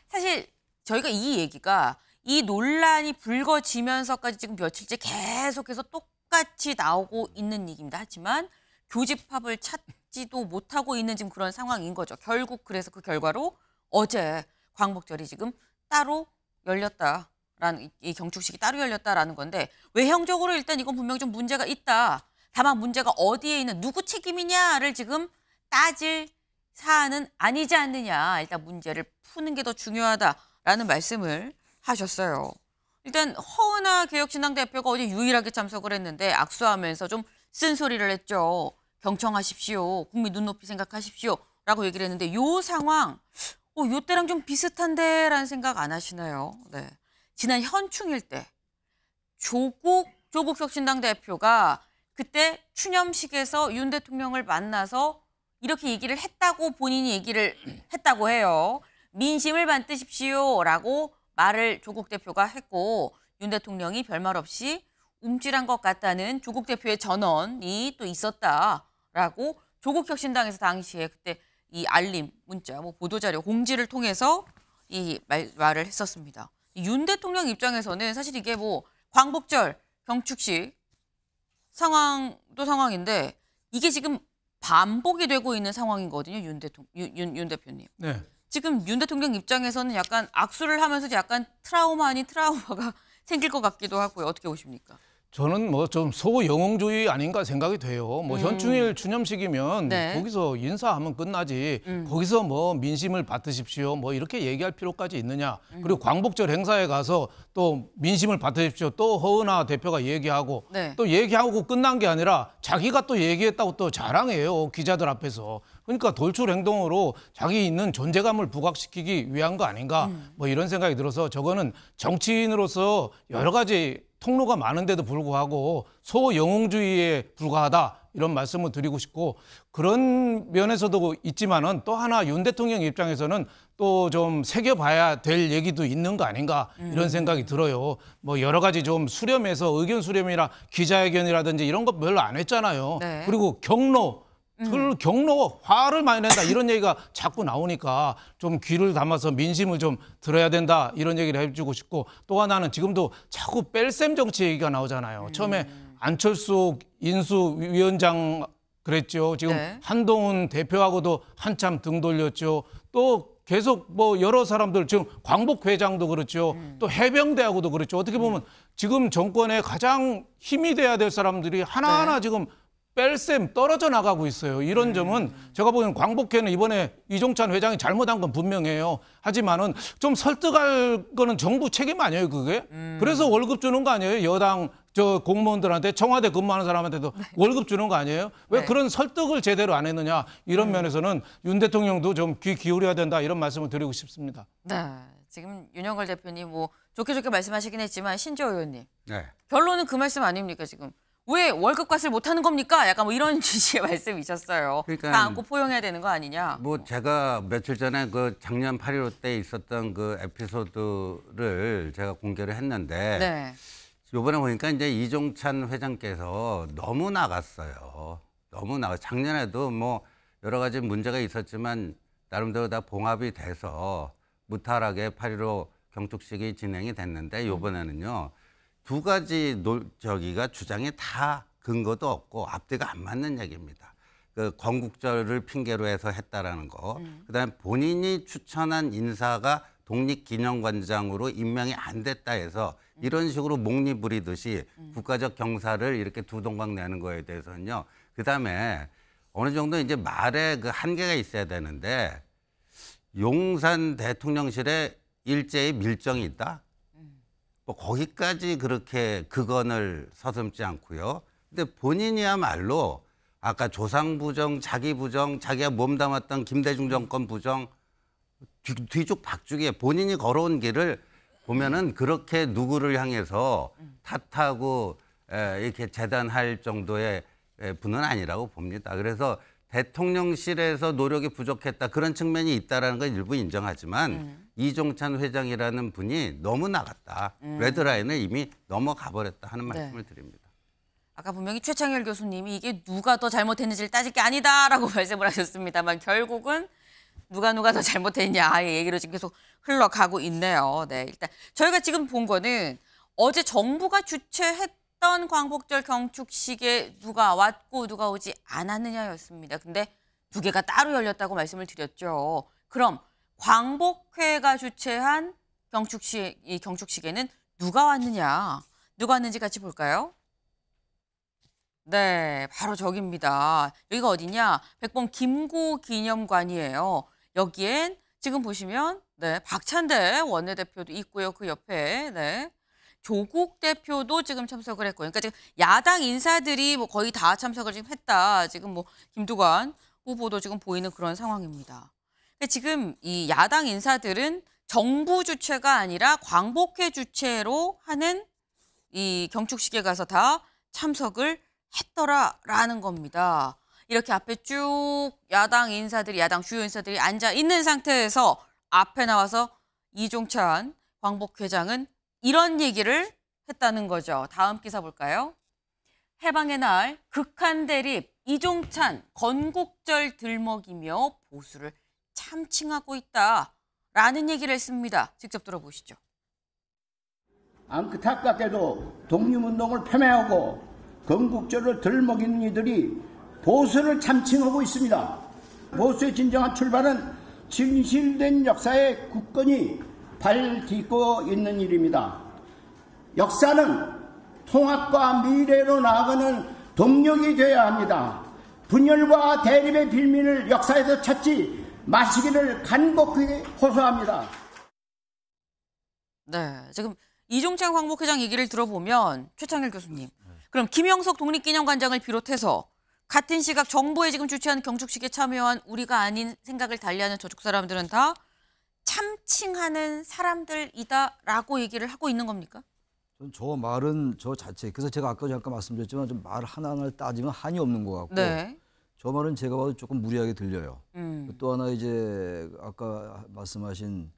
[SPEAKER 1] 사실 저희가 이 얘기가 이 논란이 불거지면서까지 지금 며칠째 계속해서 똑같이 나오고 있는 얘기입니다. 하지만 교집합을 찾지도 못하고 있는 지금 그런 상황인 거죠. 결국 그래서 그 결과로 어제 광복절이 지금 따로 열렸다라는 이 경축식이 따로 열렸다라는 건데 외형적으로 일단 이건 분명히 좀 문제가 있다. 다만 문제가 어디에 있는 누구 책임이냐를 지금 따질 사안은 아니지 않느냐. 일단 문제를 푸는 게 더 중요하다라는 말씀을 하셨어요. 일단 허은하 개혁신당 대표가 어제 유일하게 참석을 했는데 악수하면서 좀 쓴소리를 했죠. 경청하십시오. 국민 눈높이 생각하십시오. 라고 얘기를 했는데 요 상황 요 때랑 좀 비슷한데 라는 생각 안 하시나요? 네. 지난 현충일 때 조국 혁신당 대표가 그때 추념식에서 윤 대통령을 만나서 이렇게 얘기를 했다고 본인이 얘기를 했다고 해요. 민심을 받드십시오라고 말을 조국 대표가 했고 윤 대통령이 별말 없이 움찔한 것 같다는 조국 대표의 전언이 또 있었다. 있다라고 조국혁신당에서 당시에 그때 이 알림 문자, 뭐 보도자료 공지를 통해서 이 말을 했었습니다. 윤 대통령 입장에서는 사실 이게 뭐 광복절 경축식 상황도 상황인데 이게 지금 반복이 되고 있는 상황이거든요. 윤 대표님.
[SPEAKER 3] 네.
[SPEAKER 1] 지금 윤 대통령 입장에서는 약간 악수를 하면서 약간 트라우마 아닌 트라우마가 생길 것 같기도 하고요. 어떻게 보십니까?
[SPEAKER 3] 저는 뭐 좀 소영웅주의 아닌가 생각이 돼요. 뭐 현충일 추념식이면
[SPEAKER 1] 네.
[SPEAKER 3] 거기서 인사하면 끝나지. 거기서 뭐 민심을 받으십시오. 뭐 이렇게 얘기할 필요까지 있느냐. 그리고 광복절 행사에 가서 또 민심을 받으십시오. 또 허은하 대표가 얘기하고
[SPEAKER 1] 네.
[SPEAKER 3] 또 얘기하고 끝난 게 아니라 자기가 또 얘기했다고 또 자랑해요. 기자들 앞에서. 그러니까 돌출 행동으로 자기 있는 존재감을 부각시키기 위한 거 아닌가. 뭐 이런 생각이 들어서 저거는 정치인으로서 여러 가지 통로가 많은데도 불구하고 소영웅주의에 불과하다 이런 말씀을 드리고 싶고 그런 면에서도 있지만은 또 하나 윤 대통령 입장에서는 또 좀 새겨봐야 될 얘기도 있는 거 아닌가 이런 생각이 들어요. 뭐 여러 가지 좀 수렴해서 의견 수렴이나 기자회견이라든지 이런 거 별로 안 했잖아요.
[SPEAKER 1] 네.
[SPEAKER 3] 그리고 경로 화를 많이 낸다 이런 얘기가 자꾸 나오니까 좀 귀를 담아서 민심을 좀 들어야 된다 이런 얘기를 해주고 싶고 또 하나는 지금도 자꾸 뺄셈 정치 얘기가 나오잖아요. 처음에 안철수 인수위원장 그랬죠. 지금
[SPEAKER 1] 네.
[SPEAKER 3] 한동훈 대표하고도 한참 등 돌렸죠. 또 계속 뭐 여러 사람들 지금 광복회장도 그렇죠. 또 해병대하고도 그렇죠. 어떻게 보면 지금 정권에 가장 힘이 돼야 될 사람들이 하나하나
[SPEAKER 1] 네.
[SPEAKER 3] 지금 뺄셈 떨어져 나가고 있어요. 이런 점은 제가 보기엔 광복회는 이번에 이종찬 회장이 잘못한 건 분명해요. 하지만은 좀 설득할 거는 정부 책임 아니에요, 그게? 그래서 월급 주는 거 아니에요? 여당 저 공무원들한테 청와대 근무하는 사람한테도 월급 주는 거 아니에요? 왜
[SPEAKER 1] 네.
[SPEAKER 3] 그런 설득을 제대로 안 했느냐? 이런 면에서는 윤 대통령도 좀 귀 기울여야 된다 이런 말씀을 드리고 싶습니다.
[SPEAKER 1] 네. 지금 윤영걸 대표님 뭐 좋게 말씀하시긴 했지만 신조 의원님
[SPEAKER 6] 네.
[SPEAKER 1] 결론은 그 말씀 아닙니까 지금? 왜 월급값을 못하는 겁니까? 약간 뭐 이런 취지의 말씀이셨어요.
[SPEAKER 6] 그러니까
[SPEAKER 1] 다 안고 포용해야 되는 거 아니냐?
[SPEAKER 6] 뭐 제가 며칠 전에 그 작년 8.15 때 있었던 그 에피소드를 제가 공개를 했는데
[SPEAKER 1] 네.
[SPEAKER 6] 요번에 보니까 이제 이종찬 회장께서 너무 나갔어요. 너무 나가. 작년에도 뭐 여러 가지 문제가 있었지만 나름대로 다 봉합이 돼서 무탈하게 8.15 경축식이 진행이 됐는데 요번에는요. 두 가지 저기가 주장이 다 근거도 없고 앞뒤가 안 맞는 얘기입니다. 그 건국절을 핑계로 해서 했다라는 거. 그다음에 본인이 추천한 인사가 독립기념관장으로 임명이 안 됐다 해서 이런 식으로 목리 부리듯이 국가적 경사를 이렇게 두 동강 내는 거에 대해서는요. 그다음에 어느 정도 이제 말에 그 한계가 있어야 되는데 용산 대통령실에 일제히 밀정이 있다. 뭐 거기까지 그렇게 극언을 서슴지 않고요. 근데 본인이야말로 아까 조상 부정, 자기 부정, 자기가 몸담았던 김대중 정권 부정 뒤죽박죽이에 본인이 걸어온 길을 보면은 그렇게 누구를 향해서 탓하고 이렇게 재단할 정도의 분은 아니라고 봅니다. 그래서 대통령실에서 노력이 부족했다 그런 측면이 있다라는 건 일부 인정하지만 이종찬 회장이라는 분이 너무 나갔다. 레드라인을 이미 넘어가 버렸다 하는 말씀을 드립니다.
[SPEAKER 1] 아까 분명히 최창열 교수님이 이게 누가 더 잘못했는지를 따질 게 아니다라고 말씀을 하셨습니다만 결국은 누가 더 잘못했냐의 얘기로 지금 계속 흘러가고 있네요. 네, 일단 저희가 지금 본 거는 어제 정부가 주최했던 광복절 경축식에 누가 왔고 누가 오지 않았느냐였습니다. 근데 두 개가 따로 열렸다고 말씀을 드렸죠. 그럼 광복회가 주최한 이 경축식에는 누가 왔느냐? 누가 왔는지 같이 볼까요? 네, 바로 저기입니다. 여기가 어디냐? 백범 김구 기념관이에요. 여기엔 지금 보시면 네, 박찬대 원내대표도 있고요. 그 옆에 네. 조국 대표도 지금 참석을 했고요. 그러니까 지금 야당 인사들이 뭐 거의 다 참석을 지금 했다. 지금 뭐 김두관 후보도 지금 보이는 그런 상황입니다. 지금 이 야당 인사들은 정부 주최가 아니라 광복회 주최로 하는 이 경축식에 가서 다 참석을 했더라라는 겁니다. 이렇게 앞에 쭉 야당 인사들이, 야당 주요 인사들이 앉아 있는 상태에서 앞에 나와서 이종찬 광복회장은 이런 얘기를 했다는 거죠. 다음 기사 볼까요? 해방의 날 극한 대립 이종찬 건국절 들먹이며 보수를 참칭하고 있다라는 얘기를 했습니다. 직접 들어보시죠.
[SPEAKER 8] 안타깝게도 독립운동을 폄훼하고 건국절을 들먹이는 이들이 보수를 참칭하고 있습니다. 보수의 진정한 출발은 진실된 역사에 굳건히 발 딛고 있는 일입니다. 역사는 통합과 미래로 나아가는 동력이 되어야 합니다. 분열과 대립의 빌미를 역사에서 찾지 마시기를 간곡히 호소합니다.
[SPEAKER 1] 네, 지금 이종찬 광복회장 얘기를 들어보면 최창일 교수님, 그럼 김영석 독립기념관장을 비롯해서 같은 시각 정부에 지금 주최한 경축식에 참여한 우리가 아닌 생각을 달리하는 저쪽 사람들은 다 참칭하는 사람들이다라고 얘기를 하고 있는 겁니까?
[SPEAKER 7] 저 말은 저 자체, 그래서 제가 아까 잠깐 말씀드렸지만 좀 말 하나하나를 따지면 한이 없는 것 같고
[SPEAKER 1] 네.
[SPEAKER 7] 저 말은 제가 봐도 조금 무리하게 들려요. 또 하나 이제 아까 말씀하신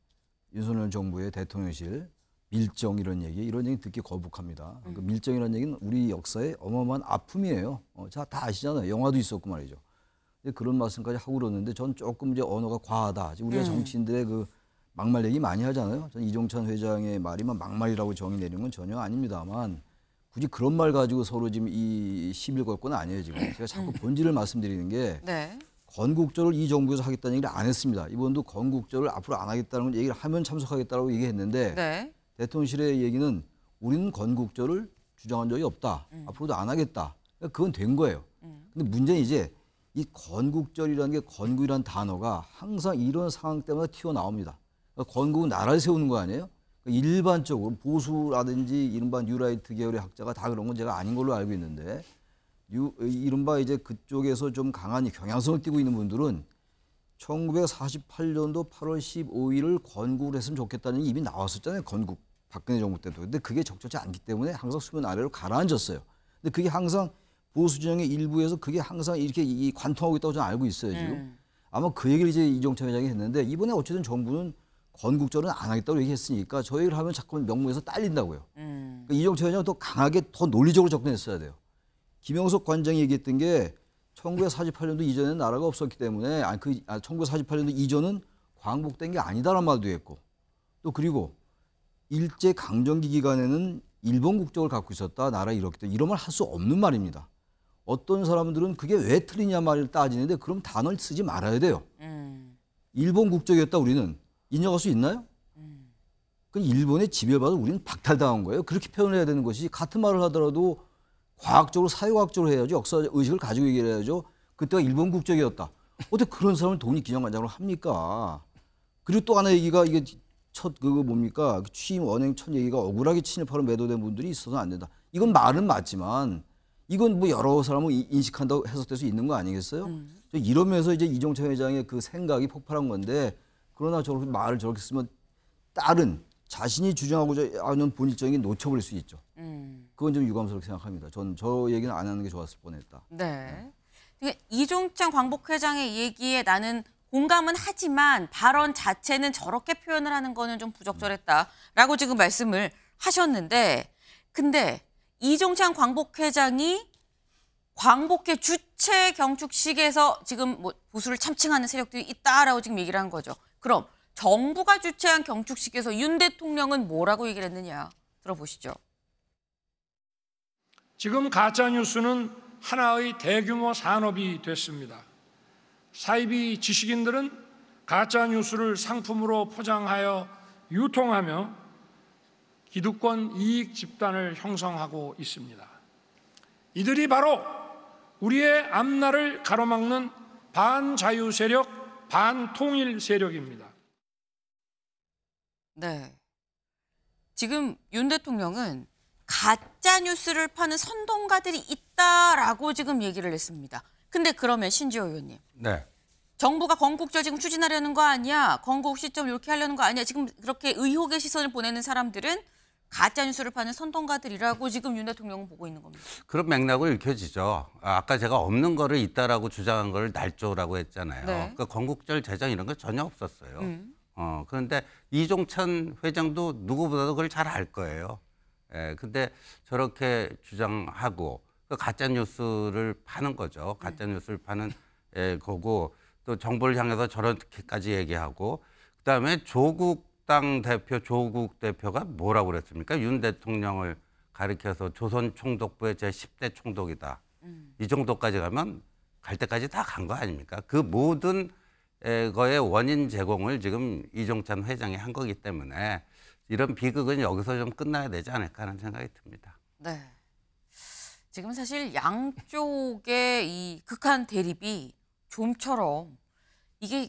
[SPEAKER 7] 윤석열 정부의 대통령실 밀정 이런 얘기 듣기 거북합니다. 그 밀정이라는 얘기는 우리 역사의 어마어마한 아픔이에요. 다 아시잖아요. 영화도 있었고 말이죠. 근데 그런 말씀까지 하고 그러는데 전 조금 이제 언어가 과하다. 우리가 정치인들의 그 막말 얘기 많이 하잖아요. 전 이종찬 회장의 말이만 막말이라고 정의 내리는 건 전혀 아닙니다만 굳이 그런 말 가지고 서로 지금 이 시비를 걸 건 아니에요. 지금 제가 자꾸 본질을 말씀드리는 게
[SPEAKER 1] 네.
[SPEAKER 7] 건국절을 이 정부에서 하겠다는 얘기를 안 했습니다. 이번도 건국절을 앞으로 안 하겠다는 걸 얘기를 하면 참석하겠다고 얘기했는데
[SPEAKER 1] 네.
[SPEAKER 7] 대통령실의 얘기는 우리는 건국절을 주장한 적이 없다. 앞으로도 안 하겠다. 그러니까 그건 된 거예요. 근데 문제는 이제 이 건국절이라는 게 건국이라는 단어가 항상 이런 상황 때마다 튀어나옵니다. 그러니까 건국은 나라를 세우는 거 아니에요? 그러니까 일반적으로 보수라든지 이른바 뉴라이트 계열의 학자가 다 그런 건 제가 아닌 걸로 알고 있는데 이른바 이제 그쪽에서 좀 강한 경향성을 띠고 있는 분들은 1948년도 8월 15일을 건국을 했으면 좋겠다는 이미 나왔었잖아요. 건국 박근혜 정부 때도. 근데 그게 적절치 않기 때문에 항상 수면 아래로 가라앉았어요. 근데 그게 항상 보수 진영의 일부에서 그게 항상 이렇게 관통하고 있다고 저는 알고 있어요. 지금. 아마 그 얘기를 이제 이종찬 회장이 했는데 이번에 어쨌든 정부는 건국절은 안 하겠다고 얘기했으니까 저 얘기를 하면 자꾸 명목에서 딸린다고요. 그러니까 이종찬 회장은 더 강하게 더 논리적으로 접근했어야 돼요. 김영석 관장이 얘기했던 게 1948년도 이전에는 나라가 없었기 때문에 1948년도 이전은 광복된 게 아니다라는 말도 했고 또 그리고 일제 강점기 기간에는 일본 국적을 갖고 있었다. 나라 이렇기 때문에 이런 말 할 수 없는 말입니다. 어떤 사람들은 그게 왜 틀리냐 말을 따지는데 그럼 단어를 쓰지 말아야 돼요. 일본 국적이었다 우리는 인정할 수 있나요? 그 일본의 지배받아 우리는 박탈당한 거예요. 그렇게 표현을 해야 되는 것이 같은 말을 하더라도 과학적으로 사회과학적으로 해야죠. 역사 의식을 가지고 얘기를 해야죠. 그때가 일본 국적이었다. 어떻게 그런 사람을 독립기념관장으로 합니까? 그리고 또 하나 얘기가 이게 첫 그거 뭡니까? 취임 언행 첫 얘기가 억울하게 친일파로 매도된 분들이 있어서는 안 된다. 이건 말은 맞지만 이건 뭐 여러 사람은 인식한다고 해석될 수 있는 거 아니겠어요? 이러면서 이제 이종찬 회장의 그 생각이 폭발한 건데 그러나 저렇게 말을 저렇게 쓰면 다른 자신이 주장하고자 하는 본질적인 놓쳐버릴 수 있죠. 그건 좀 유감스럽게 생각합니다. 전 저 얘기는 안 하는 게 좋았을 뻔했다.
[SPEAKER 1] 네. 이종찬 광복회장의 얘기에 나는 공감은 하지만 발언 자체는 저렇게 표현을 하는 거는 좀 부적절했다라고 지금 말씀을 하셨는데 근데 이종찬 광복회장이 광복회 주최 경축식에서 지금 뭐 보수를 참칭하는 세력들이 있다라고 지금 얘기를 한 거죠. 그럼 정부가 주최한 경축식에서 윤 대통령은 뭐라고 얘기를 했느냐 들어보시죠.
[SPEAKER 9] 지금 가짜뉴스는 하나의 대규모 산업이 됐습니다. 사이비 지식인들은 가짜뉴스를 상품으로 포장하여 유통하며 기득권 이익 집단을 형성하고 있습니다. 이들이 바로 우리의 앞날을 가로막는 반자유 세력, 반통일 세력입니다.
[SPEAKER 1] 네. 지금 윤 대통령은 가짜 뉴스를 파는 선동가들이 있다라고 지금 얘기를 했습니다. 근데 그러면 신지호 의원님.
[SPEAKER 6] 네.
[SPEAKER 1] 정부가 건국절 지금 추진하려는 거 아니야? 건국 시점 이렇게 하려는 거 아니야? 지금 그렇게 의혹의 시선을 보내는 사람들은 가짜 뉴스를 파는 선동가들이라고 지금 윤 대통령은 보고 있는 겁니다.
[SPEAKER 6] 그런 맥락으로 읽혀지죠. 아까 제가 없는 거를 있다라고 주장한 걸 날조라고 했잖아요.
[SPEAKER 1] 네.
[SPEAKER 6] 그러니까 건국절 제정 이런 거 전혀 없었어요. 그런데 이종찬 회장도 누구보다도 그걸 잘 알 거예요. 예, 근데 저렇게 주장하고 또 가짜 뉴스를 파는 거죠. 가짜 뉴스를 파는 거고 또 정부를 향해서 저렇게까지 얘기하고 그다음에 조국당 대표 조국 대표가 뭐라고 그랬습니까? 윤 대통령을 가리켜서 조선 총독부의 제 10대 총독이다. 이 정도까지 가면 갈 때까지 다 간 거 아닙니까? 그 모든 거의 원인 제공을 지금 이종찬 회장이 한 거기 때문에 이런 비극은 여기서 좀 끝나야 되지 않을까 하는 생각이 듭니다.
[SPEAKER 1] 네. 지금 사실 양쪽의 이 극한 대립이 좀처럼 이게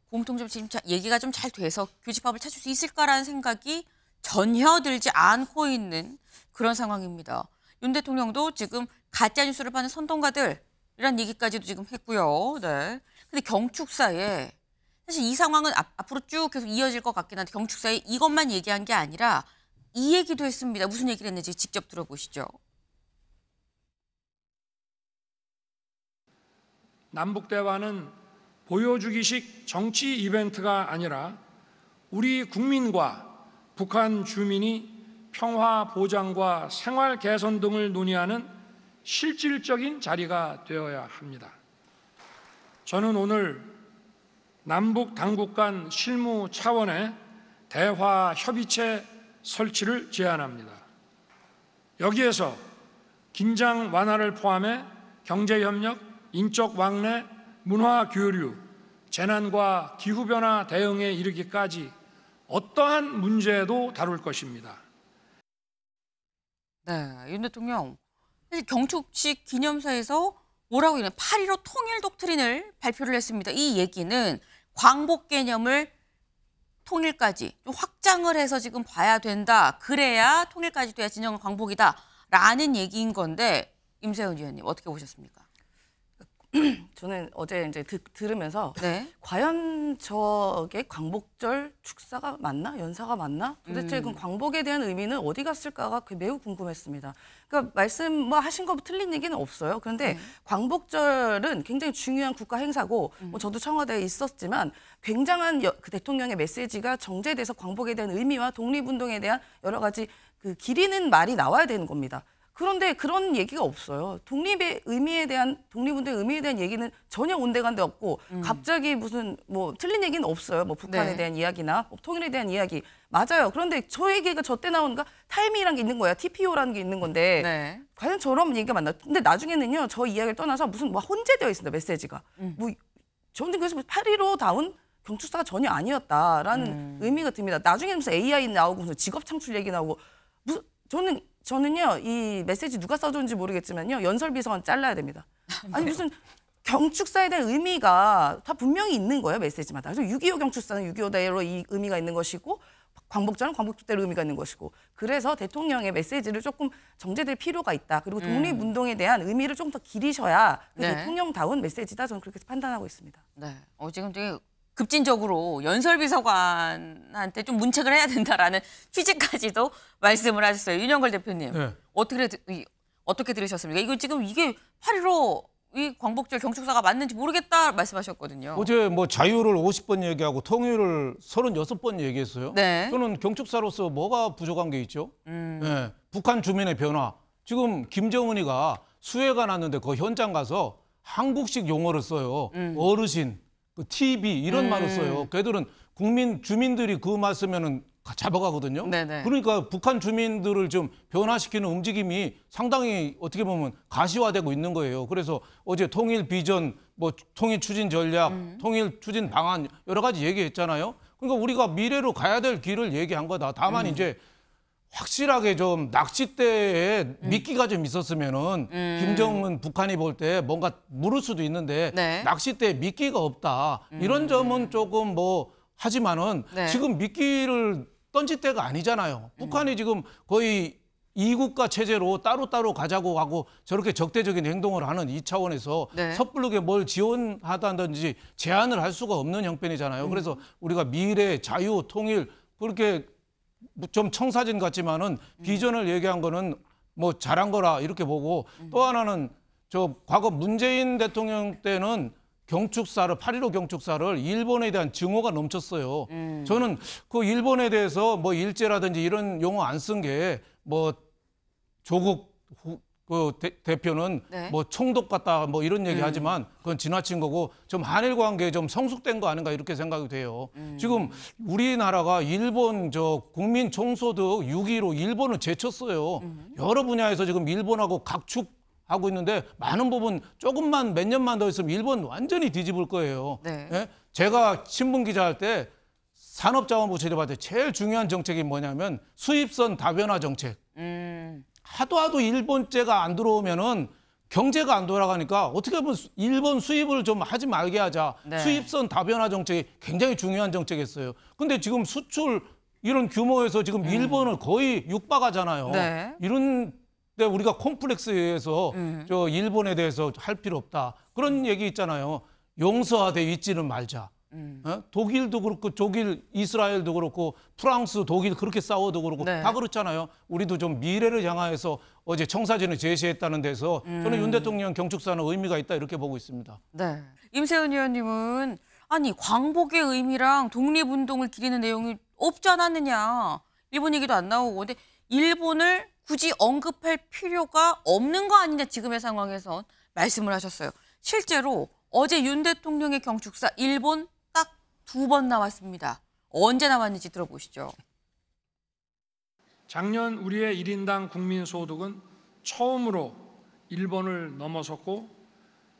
[SPEAKER 1] 공통점 지금 얘기가 좀 잘 돼서 교집합을 찾을 수 있을까라는 생각이 전혀 들지 않고 있는 그런 상황입니다. 윤 대통령도 지금 가짜 뉴스를 파는 선동가들이란 얘기까지도 지금 했고요. 네. 근데 경축사에 사실 이 상황은 앞으로 쭉 계속 이어질 것 같긴 한데 경축사에 이것만 얘기한 게 아니라 이 얘기도 했습니다. 무슨 얘기를 했는지 직접 들어보시죠.
[SPEAKER 9] 남북대화는 보여주기식 정치 이벤트가 아니라 우리 국민과 북한 주민이 평화 보장과 생활 개선 등을 논의하는 실질적인 자리가 되어야 합니다. 저는 오늘 남북 당국 간 실무 차원의 대화 협의체 설치를 제안합니다. 여기에서 긴장 완화를 포함해 경제협력, 인적 왕래, 문화 교류, 재난과 기후변화 대응에 이르기까지 어떠한 문제도 다룰 것입니다.
[SPEAKER 1] 네, 윤 대통령 사실 경축식 기념사에서 뭐라고 이래 8.15 통일 독트린을 발표를 했습니다. 이 얘기는 광복 개념을 통일까지 좀 확장을 해서 지금 봐야 된다. 그래야 통일까지 돼야 진정한 광복이다라는 얘기인 건데 임세훈 의원님 어떻게 보셨습니까?
[SPEAKER 4] 저는 어제 이제 들으면서
[SPEAKER 1] 네.
[SPEAKER 4] 과연 저게 광복절 축사가 맞나? 연사가 맞나? 도대체 그 광복에 대한 의미는 어디 갔을까가 매우 궁금했습니다. 그러니까 말씀 뭐 하신 거 틀린 얘기는 없어요. 그런데 광복절은 굉장히 중요한 국가 행사고 뭐 저도 청와대에 있었지만 굉장한 그 대통령의 메시지가 정제돼서 광복에 대한 의미와 독립운동에 대한 여러 가지 그 기리는 말이 나와야 되는 겁니다. 그런데 그런 얘기가 없어요. 독립의 의미에 대한 독립운동의 의미에 대한 얘기는 전혀 온데간데 없고 갑자기 무슨 뭐 틀린 얘기는 없어요. 뭐 북한에
[SPEAKER 1] 네.
[SPEAKER 4] 대한 이야기나 뭐 통일에 대한 이야기 맞아요. 그런데 저 얘기가 저 때 나오는가 타이밍이라는 게 있는 거야. TPO라는 게 있는 건데
[SPEAKER 1] 네.
[SPEAKER 4] 과연 저런 얘기가 맞나? 근데 나중에는요 저 이야기를 떠나서 무슨 뭐 혼재되어 있습니다. 메시지가. 뭐 저는 그래서 8.15다운 경축사가 전혀 아니었다라는 의미가 듭니다. 나중에 무슨 AI 나오고 무슨 직업 창출 얘기 나오고 무슨 저는요 이 메시지 누가 써줬는지 모르겠지만요 연설비서관 잘라야 됩니다. 아니 무슨 경축사에 대한 의미가 다 분명히 있는 거예요 메시지마다. 그래서 6.25 경축사는 6.25대로 이 의미가 있는 것이고 광복절은 광복절대로 의미가 있는 것이고 그래서 대통령의 메시지를 조금 정제될 필요가 있다. 그리고 독립운동에 대한 의미를 좀 더 기리셔야
[SPEAKER 1] 네.
[SPEAKER 4] 대통령다운 메시지다. 저는 그렇게 판단하고 있습니다.
[SPEAKER 1] 네. 지금 되게 급진적으로 연설비서관한테 좀 문책을 해야 된다라는 취지까지도 말씀을 하셨어요. 윤영걸 대표님.
[SPEAKER 3] 네.
[SPEAKER 1] 어떻게 들으셨습니까? 이거 지금 이게 8.15 이 광복절 경축사가 맞는지 모르겠다 말씀하셨거든요.
[SPEAKER 3] 어제 뭐 자유를 50번 얘기하고 통일을 36번 얘기했어요.
[SPEAKER 1] 네.
[SPEAKER 3] 저는 경축사로서 뭐가 부족한 게 있죠? 네. 북한 주민의 변화. 지금 김정은이가 수해가 났는데 그 현장 가서 한국식 용어를 써요. 어르신, 그 TV 이런 말을 써요. 걔들은 주민들이 그 말 쓰면은 잡아가거든요.
[SPEAKER 1] 네네.
[SPEAKER 3] 그러니까 북한 주민들을 좀 변화시키는 움직임이 상당히 어떻게 보면 가시화되고 있는 거예요. 그래서 어제 통일 비전, 뭐 통일 추진 전략, 통일 추진 방안 여러 가지 얘기했잖아요. 그러니까 우리가 미래로 가야 될 길을 얘기한 거다. 다만 이제 확실하게 좀 낚싯대에 미끼가 좀 있었으면은 김정은 북한이 볼 때 뭔가 물을 수도 있는데
[SPEAKER 1] 네.
[SPEAKER 3] 낚싯대에 미끼가 없다. 이런 점은 조금 뭐 하지만은
[SPEAKER 1] 네.
[SPEAKER 3] 지금 미끼를 던질 때가 아니잖아요. 북한이 지금 거의 이국가 체제로 따로따로 가자고 하고 저렇게 적대적인 행동을 하는 이 차원에서
[SPEAKER 1] 네.
[SPEAKER 3] 섣부르게 뭘 지원하다든지 제한을 할 수가 없는 형편이잖아요. 그래서 우리가 미래, 자유, 통일 그렇게 좀 청사진 같지만은 비전을 얘기한 거는 뭐 잘한 거라 이렇게 보고 또 하나는 저 과거 문재인 대통령 때는 경축사를 8.15 경축사를 일본에 대한 증오가 넘쳤어요. 저는 그 일본에 대해서 뭐 일제라든지 이런 용어 안 쓴 게 뭐 조국 그 대표는
[SPEAKER 1] 네.
[SPEAKER 3] 뭐 총독 같다 뭐 이런 얘기 하지만 그건 지나친 거고 좀 한일 관계에 좀 성숙된 거 아닌가 이렇게 생각이 돼요. 지금 우리나라가 일본 저 국민 총소득 6위로 일본을 제쳤어요. 여러 분야에서 지금 일본하고 각축하고 있는데 많은 부분 조금만 몇 년만 더 있으면 일본 완전히 뒤집을 거예요.
[SPEAKER 1] 네.
[SPEAKER 3] 예? 제가 신문 기자할 때 산업자원부 제대할 때 제일 중요한 정책이 뭐냐면 수입선 다변화 정책. 하도 일본제가 안 들어오면은 경제가 안 돌아가니까 어떻게 보면 일본 수입을 좀 하지 말게 하자.
[SPEAKER 1] 네.
[SPEAKER 3] 수입선 다변화 정책이 굉장히 중요한 정책이었어요. 근데 지금 수출 이런 규모에서 지금 일본을 거의 육박하잖아요.
[SPEAKER 1] 네.
[SPEAKER 3] 이런 데 우리가 콤플렉스에서 저 일본에 대해서 할 필요 없다. 그런 얘기 있잖아요. 용서하되 잊지는 말자. 독일도 그렇고 이스라엘도 그렇고 프랑스, 독일 그렇게 싸워도 그렇고
[SPEAKER 1] 네.
[SPEAKER 3] 다 그렇잖아요. 우리도 좀 미래를 향하여서 어제 청사진을 제시했다는 데서 저는 윤 대통령 경축사는 의미가 있다 이렇게 보고 있습니다.
[SPEAKER 1] 네. 임세은 의원님은 아니 광복의 의미랑 독립운동을 기리는 내용이 없지 않았느냐. 일본 얘기도 안 나오고. 근데 일본을 굳이 언급할 필요가 없는 거 아니냐 지금의 상황에선 말씀을 하셨어요. 실제로 어제 윤 대통령의 경축사 일본 딱 2번 나왔습니다. 언제 나왔는지 들어보시죠.
[SPEAKER 9] 작년 우리의 1인당 국민소득은 처음으로 일본을 넘어섰고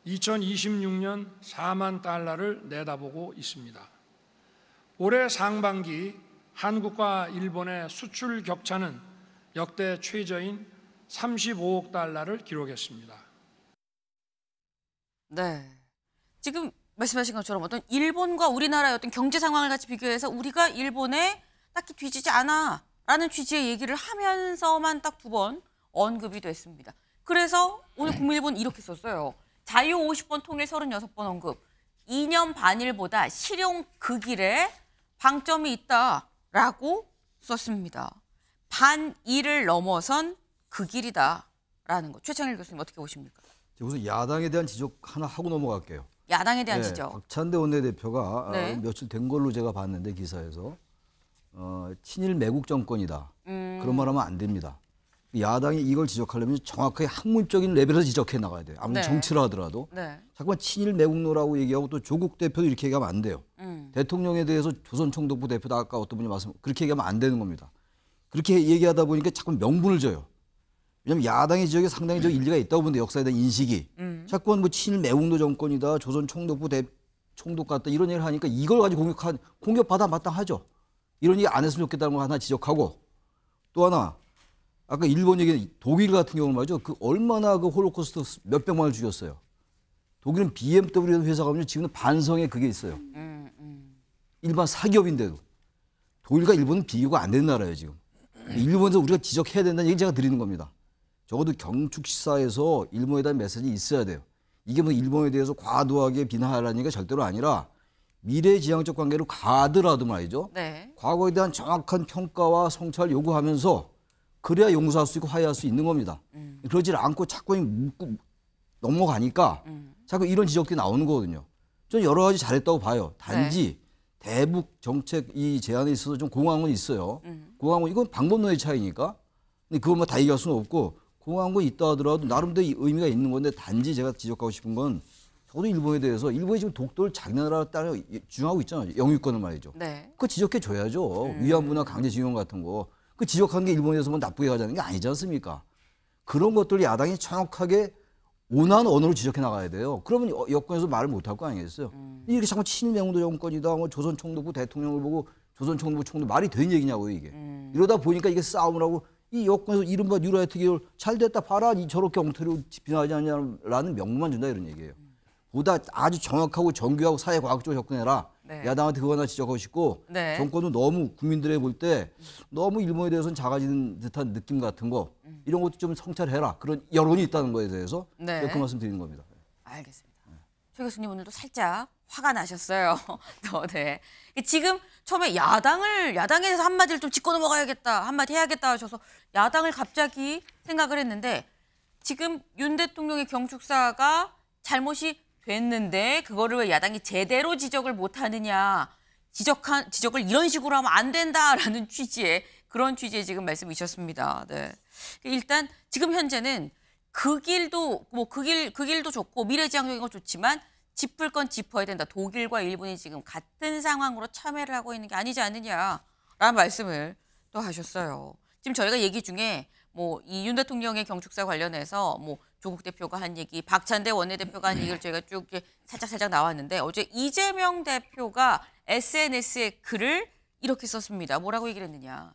[SPEAKER 9] 2026년 4만 달러를 내다보고 있습니다. 올해 상반기 한국과 일본의 수출 격차는 역대 최저인 35억 달러를 기록했습니다.
[SPEAKER 1] 네. 지금 말씀하신 것처럼 어떤 일본과 우리나라의 어떤 경제 상황을 같이 비교해서 우리가 일본에 딱히 뒤지지 않아라는 취지의 얘기를 하면서만 딱 2번 언급이 됐습니다. 그래서 오늘 국민일보는 이렇게 썼어요. 자유 50번, 통일 36번 언급. 2년 반일보다 실용 극일에 방점이 있다라고 썼습니다. 반일을 넘어선 극일이다라는 거. 최창일 교수님 어떻게 보십니까?
[SPEAKER 7] 우선 야당에 대한 지적 하나 하고 넘어갈게요.
[SPEAKER 1] 야당에 대한
[SPEAKER 7] 네,
[SPEAKER 1] 지적.
[SPEAKER 7] 박찬대 원내대표가
[SPEAKER 1] 네.
[SPEAKER 7] 며칠 된 걸로 제가 봤는데 기사에서 친일 매국 정권이다. 그런 말하면 안 됩니다. 야당이 이걸 지적하려면 정확하게 학문적인 레벨에서 지적해 나가야 돼요. 아무리
[SPEAKER 1] 네.
[SPEAKER 7] 정치를 하더라도.
[SPEAKER 1] 네.
[SPEAKER 7] 자꾸만 친일 매국노라고 얘기하고 또 조국 대표도 이렇게 얘기하면 안 돼요. 대통령에 대해서 조선총독부 대표도 아까 어떤 분이 말씀 그렇게 얘기하면 안 되는 겁니다. 그렇게 얘기하다 보니까 자꾸 명분을 줘요. 왜냐하면 야당의 지적에 상당히 저 일리가 있다고 보는데 역사에 대한 인식이. 자꾸만 뭐 친일 매국노 정권이다, 조선총독부 총독 같다 이런 얘기를 하니까 이걸 가지고 공격받아 마땅하죠. 이런 얘기 안 했으면 좋겠다는 거 하나 지적하고 또 하나 아까 일본 얘기 독일 같은 경우는 말이죠. 그 얼마나 그 홀로코스트 몇백만을 죽였어요. 독일은 BMW 회사가 보면 지금은 반성에 그게 있어요. 일반 사기업인데도. 독일과 일본은 비교가 안 되는 나라예요, 지금. 일본에서 우리가 지적해야 된다는 얘기 제가 드리는 겁니다. 적어도 경축사에서 일본에 대한 메시지 있어야 돼요. 이게 뭐 일본에 대해서 과도하게 비난하라는 얘기가 절대로 아니라 미래지향적 관계로 가더라도 말이죠.
[SPEAKER 1] 네.
[SPEAKER 7] 과거에 대한 정확한 평가와 성찰을 요구하면서 그래야 용서할 수 있고 화해할 수 있는 겁니다. 그러지 않고 자꾸 묻고 넘어가니까 자꾸 이런 지적들이 나오는 거거든요. 저는 여러 가지 잘했다고 봐요. 단지 대북 정책 이 제안에 있어서 좀 공허한 건 있어요. 공허한 건 이건 방법론의 차이니까. 근데 그걸 뭐 다 얘기할 수는 없고 공허한 건 있다 하더라도 나름대로 의미가 있는 건데 단지 제가 지적하고 싶은 건 저도 일본에 대해서 일본이 지금 독도를 자기 나라 따라 주장하고 있잖아요. 영유권을 말이죠.
[SPEAKER 1] 네.
[SPEAKER 7] 그거 지적해 줘야죠. 위안부나 강제징용 같은 거. 그 지적하는 게 일본에 대해서만 나쁘게 가자는 게 아니지 않습니까? 그런 것들 야당이 정확하게 온화한 언어로 지적해 나가야 돼요. 그러면 여권에서 말을 못할 거 아니겠어요? 이렇게 자꾸 친일맹도 정권이다, 뭐 조선총독부 대통령을 보고 조선총독부 총독 말이 되는 얘기냐고요, 이게. 이러다 보니까 이게 싸움을 하고 이 여권에서 이른바 뉴라이트 계열 잘 됐다 봐라, 저렇게 엉터리로 비난하지 않냐라는 명분만 준다 이런 얘기예요. 보다 아주 정확하고 정교하고 사회과학적으로 접근해라.
[SPEAKER 1] 네.
[SPEAKER 7] 야당한테 그거 하나 지적하고 싶고
[SPEAKER 1] 네.
[SPEAKER 7] 정권도 너무 국민들이 볼 때 너무 일본에 대해서는 작아지는 듯한 느낌 같은 거 이런 것도 좀 성찰해라. 그런 여론이 있다는 거에 대해서
[SPEAKER 1] 네.
[SPEAKER 7] 그 말씀 드리는 겁니다.
[SPEAKER 1] 알겠습니다. 최 교수님 오늘도 살짝 화가 나셨어요. 네. 지금 처음에 야당에 대해서 한마디를 좀 짚고 넘어가야겠다, 한마디 해야겠다 하셔서 야당을 갑자기 생각을 했는데 지금 윤 대통령의 경축사가 잘못이 됐는데 그거를 왜 야당이 제대로 지적을 못하느냐, 지적을 이런 식으로 하면 안 된다라는 취지의 그런 취지의 지금 말씀이셨습니다. 네. 일단 지금 현재는 그 길도 그 길도 좋고 미래지향적인 건 좋지만 짚을 건 짚어야 된다. 독일과 일본이 지금 같은 상황으로 참여를 하고 있는 게 아니지 않느냐라는 말씀을 또 하셨어요. 지금 저희가 얘기 중에 뭐 이 윤 대통령의 경축사 관련해서 뭐 조국 대표가 한 얘기, 박찬대 원내대표가 한 얘기를 저희가 쭉 살짝 나왔는데 어제 이재명 대표가 SNS에 글을 이렇게 썼습니다. 뭐라고 얘기를 했느냐.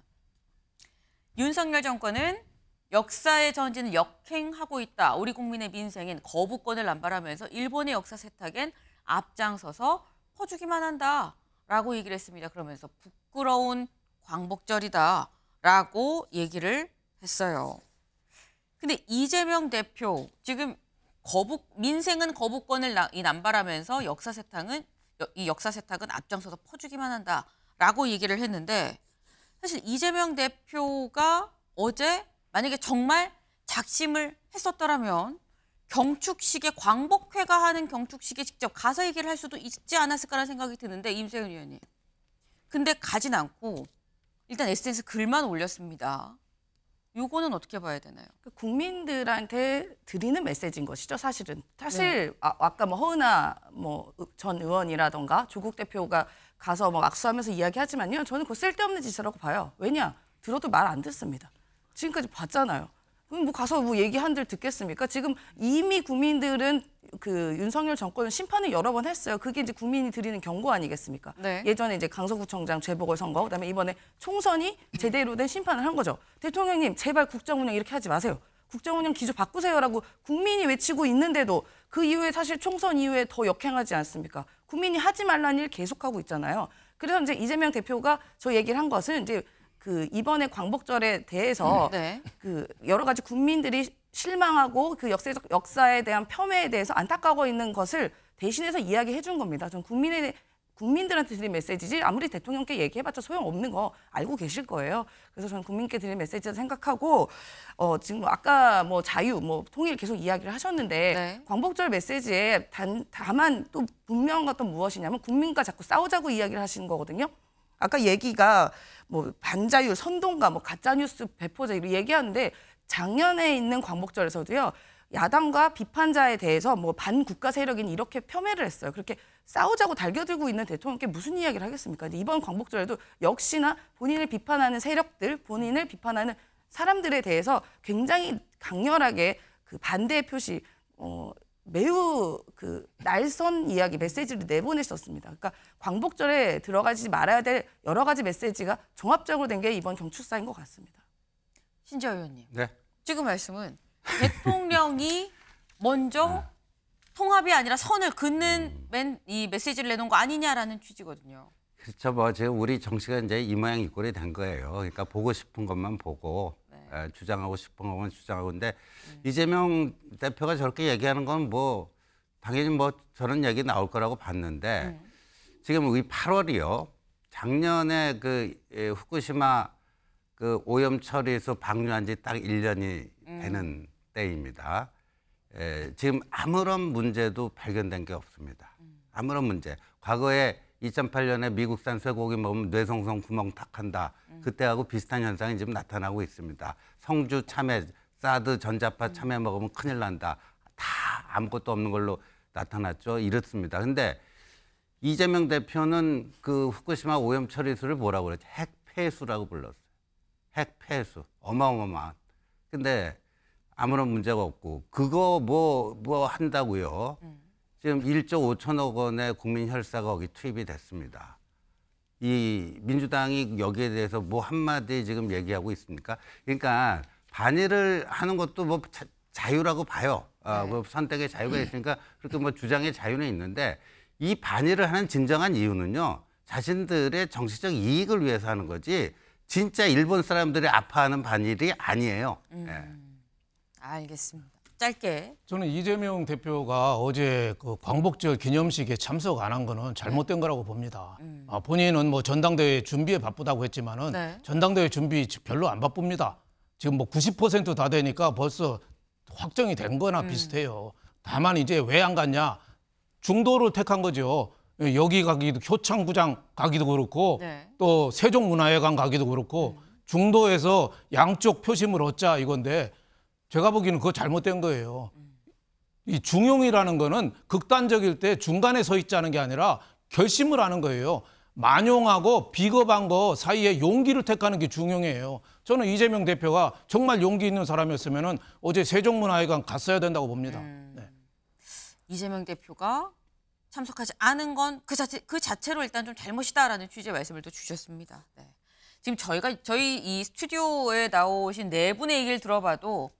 [SPEAKER 1] 윤석열 정권은 역사의 전진을 역행하고 있다. 우리 국민의 민생엔 거부권을 남발하면서 일본의 역사 세탁엔 앞장서서 퍼주기만 한다. 라고 얘기를 했습니다. 그러면서 부끄러운 광복절이다. 라고 얘기를 했어요. 근데 이재명 대표 지금 민생은 거부권을 남발하면서 역사 세탁은 앞장서서 퍼주기만 한다라고 얘기를 했는데 사실 이재명 대표가 어제 만약에 정말 작심을 했었더라면 경축식에 광복회가 하는 경축식에 직접 가서 얘기를 할 수도 있지 않았을까라는 생각이 드는데 임세윤 의원님. 근데 가진 않고 일단 SNS 글만 올렸습니다. 요거는 어떻게 봐야 되나요?
[SPEAKER 4] 국민들한테 드리는 메시지인 것이죠, 사실은. 사실 아까 뭐 허은하 전 의원이라던가 조국 대표가 가서 뭐 악수하면서 이야기하지만요, 저는 그거 쓸데없는 짓이라고 봐요. 왜냐? 들어도 말 안 듣습니다. 지금까지 봤잖아요. 그럼 뭐 가서 뭐 얘기 한들 듣겠습니까? 지금 이미 국민들은 그 윤석열 정권은 심판을 여러 번 했어요. 그게 이제 국민이 드리는 경고 아니겠습니까?
[SPEAKER 1] 네.
[SPEAKER 4] 예전에 이제 강서구청장 재보궐선거, 그다음에 이번에 총선이 제대로 된 심판을 한 거죠. 대통령님 제발 국정운영 이렇게 하지 마세요. 국정운영 기조 바꾸세요라고 국민이 외치고 있는데도 그 이후에 사실 총선 이후에 더 역행하지 않습니까? 국민이 하지 말라는 일 계속하고 있잖아요. 그래서 이제 이재명 대표가 저 얘기를 한 것은 이제 그 이번에 광복절에 대해서 그 여러 가지 국민들이 실망하고 그 역사에 대한 폄훼에 대해서 안타까워 있는 것을 대신해서 이야기해 준 겁니다. 전 국민들한테 드린 메시지지 아무리 대통령께 얘기해봤자 소용없는 거 알고 계실 거예요. 그래서 저는 국민께 드린 메시지라 생각하고 지금 아까 뭐 자유, 뭐 통일 계속 이야기를 하셨는데 광복절 메시지에 다만 또 분명한 것은 무엇이냐면 국민과 자꾸 싸우자고 이야기를 하시는 거거든요. 아까 얘기가 뭐 반자율, 선동가, 뭐 가짜뉴스 배포자 이렇게 얘기하는데 작년에 있는 광복절에서도요. 야당과 비판자에 대해서 뭐 반국가 세력인 이렇게 폄훼를 했어요. 그렇게 싸우자고 달겨들고 있는 대통령께 무슨 이야기를 하겠습니까? 이번 광복절에도 역시나 본인을 비판하는 세력들, 본인을 비판하는 사람들에 대해서 굉장히 강렬하게 그 반대의 표시, 매우 그 날선 이야기 메시지를 내보냈었습니다. 그러니까 광복절에 들어가지 말아야 될 여러 가지 메시지가 종합적으로 된 게 이번 경축사인 것 같습니다.
[SPEAKER 1] 신지아 의원님.
[SPEAKER 6] 네.
[SPEAKER 1] 지금 말씀은 대통령이 먼저 통합이 아니라 선을 긋는 이 메시지를 내놓은 거 아니냐라는 취지거든요.
[SPEAKER 6] 그렇죠. 뭐 지금 우리 정치가 이제 이 모양 이 꼴이 된 거예요. 그러니까 보고 싶은 것만 보고 주장하고 싶은 것만 주장하고 근데 이재명 대표가 저렇게 얘기하는 건 뭐 당연히 뭐 저런 얘기 나올 거라고 봤는데 지금 우리 8월이요. 작년에 그 후쿠시마 그 오염 처리에서 방류한 지 딱 1년이 되는 때입니다. 지금 아무런 문제도 발견된 게 없습니다. 아무런 문제. 과거에 2008년에 미국산 쇠고기 먹으면 뇌성성 구멍 탁한다. 그때하고 비슷한 현상이 지금 나타나고 있습니다. 성주 참외, 사드 전자파 참외 먹으면 큰일 난다. 다 아무것도 없는 걸로 나타났죠. 이렇습니다. 근데 이재명 대표는 그 후쿠시마 오염 처리수를 뭐라고 그랬지? 핵폐수라고 불렀어요. 핵폐수. 어마어마한. 근데 아무런 문제가 없고 그거 뭐 한다고요. 지금 1조 5천억 원의 국민 혈사가 거기 투입이 됐습니다. 이 민주당이 여기에 대해서 뭐 한마디 지금 얘기하고 있습니까? 그러니까 반일을 하는 것도 뭐 자유라고 봐요. 뭐 선택의 자유가 있으니까 그렇게 뭐 주장의 자유는 있는데 이 반일을 하는 진정한 이유는요. 자신들의 정치적 이익을 위해서 하는 거지 진짜 일본 사람들이 아파하는 반일이 아니에요.
[SPEAKER 1] 알겠습니다. 짧게.
[SPEAKER 3] 저는 이재명 대표가 어제 그 광복절 기념식에 참석 안 한 거는 잘못된 거라고 봅니다. 본인은 뭐 전당대회 준비에 바쁘다고 했지만은 전당대회 준비 별로 안 바쁩니다. 지금 뭐 90% 다 되니까 벌써 확정이 된 거나 비슷해요. 다만 이제 왜 안 갔냐? 중도를 택한 거죠. 여기 가기도 효창구장 가기도 그렇고 또 세종문화회관 가기도 그렇고 중도에서 양쪽 표심을 얻자 이건데 제가 보기에는 그거 잘못된 거예요. 이 중용이라는 거는 극단적일 때 중간에 서 있지 않은 게 아니라 결심을 하는 거예요. 만용하고 비겁한 거 사이에 용기를 택하는 게 중용이에요. 저는 이재명 대표가 정말 용기 있는 사람이었으면 어제 세종문화회관 갔어야 된다고 봅니다. 네.
[SPEAKER 1] 이재명 대표가 참석하지 않은 건 그 자체로 일단 좀 잘못이다라는 취지의 말씀을 또 주셨습니다. 네. 지금 저희 이 스튜디오에 나오신 네 분의 얘기를 들어봐도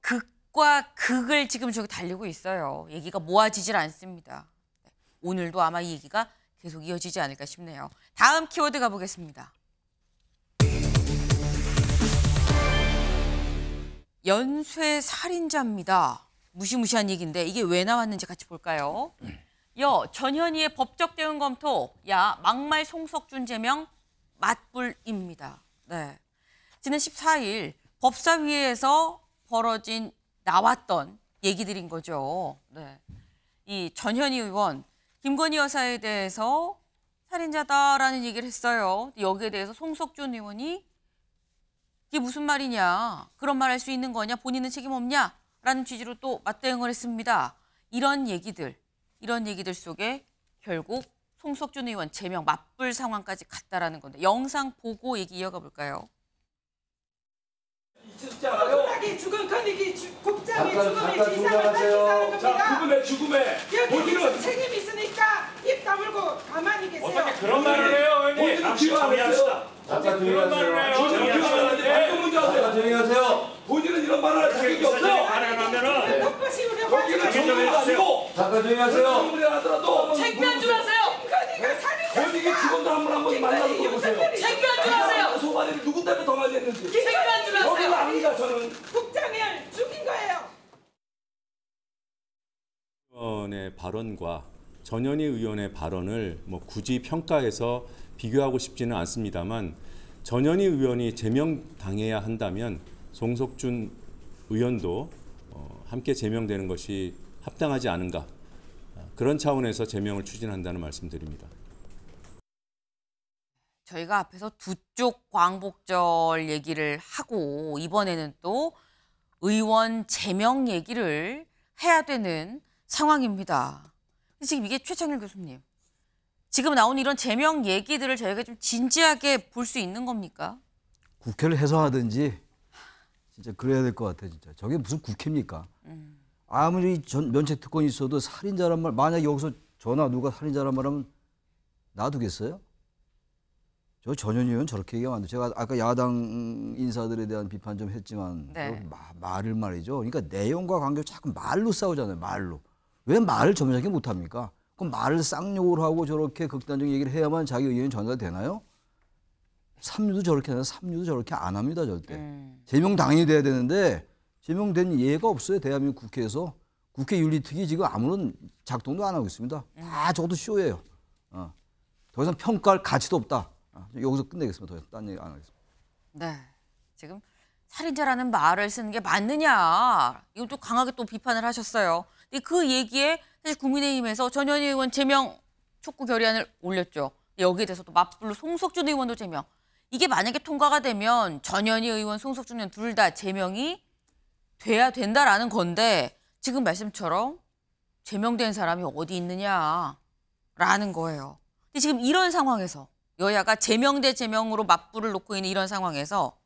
[SPEAKER 1] 극과 극을 지금 저기 달리고 있어요. 얘기가 모아지질 않습니다. 네. 오늘도 아마 이 얘기가 계속 이어지지 않을까 싶네요. 다음 키워드 가보겠습니다. 연쇄 살인자입니다. 무시무시한 얘기인데 이게 왜 나왔는지 같이 볼까요? 전현희의 법적 대응 검토, 막말 송석준 제명 맞불입니다. 네. 지난 14일 법사위에서 나왔던 얘기들인 거죠. 네. 이 전현희 의원, 김건희 여사에 대해서 살인자다라는 얘기를 했어요. 여기에 대해서 송석준 의원이 이게 무슨 말이냐, 그런 말 할 수 있는 거냐, 본인은 책임 없냐 라는 취지로 또 맞대응을 했습니다. 이런 얘기들 속에 결국 송석준 의원 제명 맞불 상황까지 갔다라는 건데 영상 보고 얘기 이어가 볼까요?
[SPEAKER 10] 억울하게 죽은 건익이 국장의 죽음에 지상을 밝히자는 겁니다.
[SPEAKER 11] 죽음에
[SPEAKER 10] 여기 책임 있으니까 입 다물고 가만히 계세요.
[SPEAKER 11] 어떻게 그런 말을 해요, 의원님? 잠시 정리합시다.
[SPEAKER 12] 잠깐 조용히 하세요. 잠깐 조용히 하세요.
[SPEAKER 11] 본인은 이런 말을 할 자격이 없어요.
[SPEAKER 10] 가능하면은
[SPEAKER 11] 거기는 정부가 아니고
[SPEAKER 12] 잠깐 조용히 하세요.
[SPEAKER 11] 하더라도
[SPEAKER 10] 책면 줄 아세요. 건익을 살인자.
[SPEAKER 11] 건익이 직원들 한번 만나서 물어보세요.
[SPEAKER 10] 책면 줄 아세요.
[SPEAKER 11] 소관이 누구 때문에 더 많이 했는지.
[SPEAKER 10] 책면 줄 아세요.
[SPEAKER 11] 거기는 아닙니다, 저는.
[SPEAKER 10] 국장을 죽인 거예요.
[SPEAKER 13] 의원의 발언과 전현희 의원의 발언을 굳이 평가해서 비교하고 싶지는 않습니다만 전현희 의원이 제명당해야 한다면 송석준 의원도 함께 제명되는 것이 합당하지 않은가, 그런 차원에서 제명을 추진한다는 말씀드립니다.
[SPEAKER 1] 저희가 앞에서 두 쪽 광복절 얘기를 하고 이번에는 또 의원 제명 얘기를 해야 되는 상황입니다. 지금 이게 최창일 교수님, 지금 나온 이런 제명 얘기들을 저희가 좀 진지하게 볼 수 있는 겁니까?
[SPEAKER 7] 국회를 해소하든지 진짜 그래야 될 것 같아. 진짜 저게 무슨 국회입니까? 아무리 면책 특권이 있어도 살인자란 말, 만약 여기서 누가 살인자란 말하면 놔두겠어요? 저 전현희 의원 저렇게 얘기하면 안 돼. 제가 아까 야당 인사들에 대한 비판 좀 했지만
[SPEAKER 1] 네.
[SPEAKER 7] 말을 말이죠. 그러니까 내용과 관계를 자꾸 말로 싸우잖아요. 말로. 왜 말을 점잖게 못합니까? 그럼 말을 쌍욕을 하고 저렇게 극단적인 얘기를 해야만 자기 의견이 전달되나요? 삼류도 저렇게 하나, 삼류도 저렇게 안 합니다, 절대. 제명 당연히 돼야 되는데 제명된 예가 없어요, 대한민국 국회에서. 국회 윤리특위 지금 아무런 작동도 안 하고 있습니다. 다 저것도 쇼예요. 더 이상 평가할 가치도 없다. 여기서 끝내겠습니다. 더 이상 딴 얘기 안 하겠습니다.
[SPEAKER 1] 네, 지금 살인자라는 말을 쓰는 게 맞느냐, 이건 또 강하게 또 비판을 하셨어요. 근데 그 얘기에 사실 국민의힘에서 전현희 의원 제명 촉구 결의안을 올렸죠. 여기에 대해서 또 맞불로 송석준 의원도 제명. 이게 만약에 통과가 되면 전현희 의원, 송석준 의원 둘 다 제명이 돼야 된다라는 건데 지금 말씀처럼 제명된 사람이 어디 있느냐라는 거예요. 근데 지금 이런 상황에서 여야가 제명 대 제명으로 맞불을 놓고 있는 이런 상황에서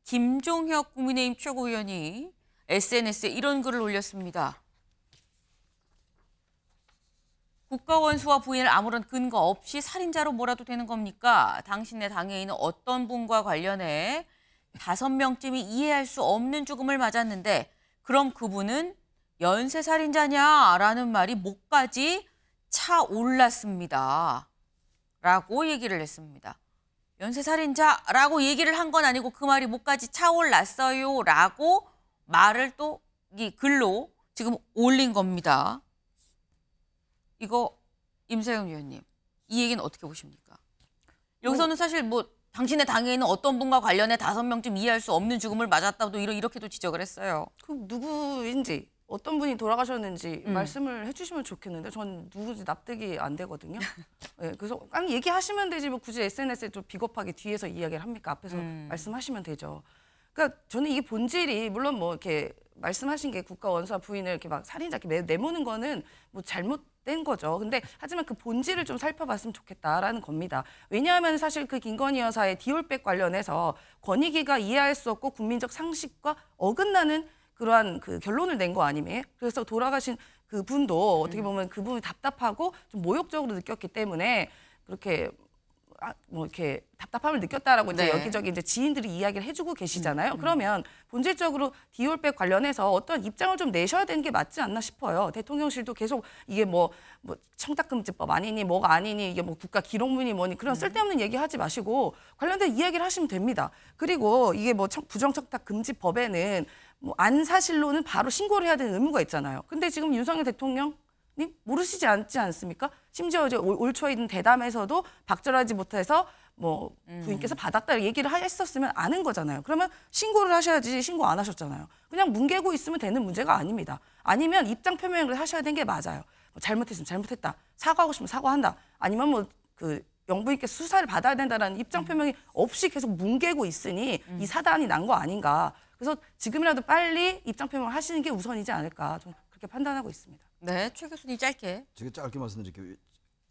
[SPEAKER 1] 김종혁 국민의힘 최고위원이 SNS에 이런 글을 올렸습니다. 국가원수와 부인을 아무런 근거 없이 살인자로 몰아도 되는 겁니까? 당신네 당에 있는 어떤 분과 관련해 5명쯤이 이해할 수 없는 죽음을 맞았는데 그럼 그분은 연쇄살인자냐라는 말이 목까지 차올랐습니다. 라고 얘기를 했습니다. 연쇄살인자라고 얘기를 한 건 아니고 그 말이 목까지 차올랐어요 라고 말을 또 이 글로 지금 올린 겁니다. 이거 임세영 위원님, 이 얘기는 어떻게 보십니까? 여기서는 사실 당신의 당에 있는 어떤 분과 관련해 5명쯤 이해할 수 없는 죽음을 맞았다고 이렇게도 지적을 했어요.
[SPEAKER 4] 그 누구인지 어떤 분이 돌아가셨는지 말씀을 해주시면 좋겠는데 전 누구지 납득이 안 되거든요. 네, 그래서 그냥 얘기하시면 되지 굳이 SNS에 좀 비겁하게 뒤에서 이야기를 합니까? 앞에서 말씀하시면 되죠. 그러니까 저는 이게 본질이 물론 뭐 이렇게 말씀하신 게 국가 원수와 부인을 이렇게 막 살인자 이렇게 내모는 거는 뭐 잘못된 거죠. 근데 하지만 그 본질을 좀 살펴봤으면 좋겠다라는 겁니다. 왜냐하면 사실 그 김건희 여사의 디올백 관련해서 권익위가 이해할 수 없고 국민적 상식과 어긋나는 그러한 그 결론을 낸 거 아니에요? 그래서 돌아가신 그 분도 어떻게 보면 그 부분이 답답하고 좀 모욕적으로 느꼈기 때문에 그렇게 뭐 이렇게 답답함을 느꼈다라고 이제
[SPEAKER 1] 네.
[SPEAKER 4] 여기저기 이제 지인들이 이야기를 해주고 계시잖아요. 그러면 본질적으로 디올백 관련해서 어떤 입장을 좀 내셔야 되는 게 맞지 않나 싶어요. 대통령실도 계속 이게 뭐 청탁금지법 아니니 뭐가 아니니 이게 뭐 국가 기록문이 뭐니 그런 쓸데없는 얘기하지 마시고 관련된 이야기를 하시면 됩니다. 그리고 이게 뭐 부정청탁금지법에는 뭐 안 사실로는 바로 신고를 해야 되는 의무가 있잖아요. 근데 지금 윤석열 대통령 님 모르시지 않습니까? 심지어 이제 올 초에 있는 대담에서도 박절하지 못해서 뭐 부인께서 받았다 얘기를 했었으면 아는 거잖아요. 그러면 신고를 하셔야지 신고 안 하셨잖아요. 그냥 뭉개고 있으면 되는 문제가 아닙니다. 아니면 입장 표명을 하셔야 되는 게 맞아요. 뭐 잘못했으면 잘못했다. 사과하고 싶으면 사과한다. 아니면 뭐 그 영부인께서 수사를 받아야 된다라는 입장 표명이 없이 계속 뭉개고 있으니 이 사단이 난 거 아닌가. 그래서 지금이라도 빨리 입장 표명을 하시는 게 우선이지 않을까. 좀 그렇게 판단하고 있습니다.
[SPEAKER 1] 네, 최 교수님 짧게.
[SPEAKER 7] 제가 짧게 말씀드릴게요.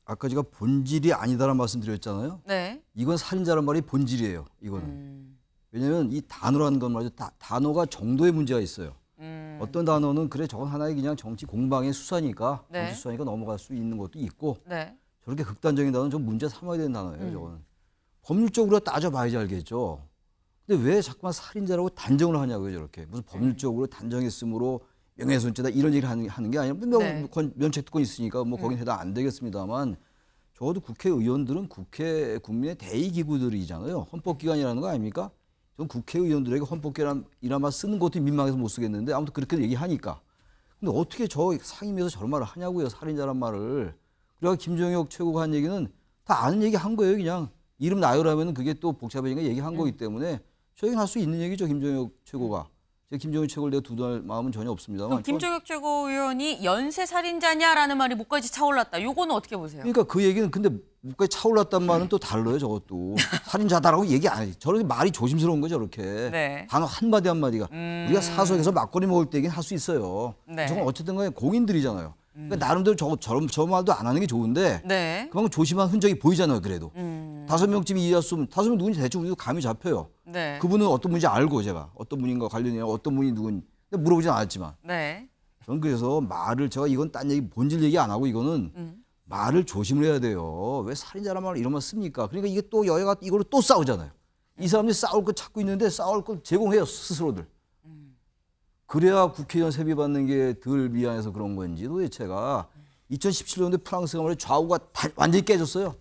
[SPEAKER 7] 아까 제가 본질이 아니다라는 말씀드렸잖아요.
[SPEAKER 1] 네.
[SPEAKER 7] 이건 살인자란 말이 본질이에요. 이거는. 왜냐하면 이 단어라는 건 말이죠. 단어가 정도의 문제가 있어요. 어떤 단어는 그래 저건 하나의 그냥 정치 공방의 수사니까
[SPEAKER 1] 네.
[SPEAKER 7] 정치 수사니까 넘어갈 수 있는 것도 있고
[SPEAKER 1] 네.
[SPEAKER 7] 저렇게 극단적인 단어는 좀 문제 삼아야 되는 단어예요. 저거는. 법률적으로 따져봐야지 알겠죠. 근데 왜 자꾸만 살인자라고 단정을 하냐고요. 저렇게. 무슨 법률적으로 단정했으므로 명예훼손죄다 이런 얘기를 하는 게 아니라
[SPEAKER 1] 네.
[SPEAKER 7] 면책특권 있으니까 뭐 거긴 해당 안 되겠습니다만 적어도 국회의원들은 국민의 대의기구들이잖아요. 헌법기관이라는 거 아닙니까? 전 국회의원들에게 헌법기관이란 쓰는 것도 민망해서 못 쓰겠는데 아무튼 그렇게 얘기하니까. 근데 어떻게 저 상임위에서 저런 말을 하냐고요. 살인자란 말을. 그래서 김종혁 최고가 한 얘기는 다 아는 얘기 한 거예요. 그냥 이름 나열하면 그게 또 복잡해지니까 얘기한 거기 때문에 저에겐 할 수 있는 얘기죠. 김종혁 최고가. 제가 김종혁 최고를 내가 두둔할 마음은 전혀 없습니다만.
[SPEAKER 1] 김종혁 최고위원이 연쇄 살인자냐라는 말이 목까지 차올랐다. 요거는 어떻게 보세요?
[SPEAKER 7] 그러니까 그 얘기는 근데 목까지 차올랐단 말은 또 달라요. 저것도. 살인자다라고 얘기 안 해. 저렇게 말이 조심스러운 거죠. 저렇게.
[SPEAKER 1] 네.
[SPEAKER 7] 단어 한마디 한마디가. 우리가 사석에서 막걸리 먹을 때 얘기는 할 수 있어요.
[SPEAKER 1] 네.
[SPEAKER 7] 저건 어쨌든 간에 공인들이잖아요. 그러니까 나름대로 저 말도 안 하는 게 좋은데
[SPEAKER 1] 네.
[SPEAKER 7] 그만큼 조심한 흔적이 보이잖아요. 그래도. 5명쯤 이해했으면 5명 누군지 대충 우리도 감이 잡혀요.
[SPEAKER 1] 네.
[SPEAKER 7] 그분은 어떤 분인지 알고 제가 어떤 분인가 관련이냐 어떤 분이 누군지 물어보진 않았지만
[SPEAKER 1] 네.
[SPEAKER 7] 저는 그래서 말을 제가 이건 딴 얘기 본질 얘기 안 하고 이거는 말을 조심을 해야 돼요. 왜 살인자란 말을 이런 말 씁니까? 그러니까 이게 또 여야가 이걸로 또 싸우잖아요. 이 사람들이 싸울 거 찾고 있는데 싸울 걸 제공해요 스스로들. 그래야 국회의원 세비 받는 게 덜 미안해서 그런 건지 도대체가 2017년도에 프랑스가 말이야 좌우가 완전히 깨졌어요.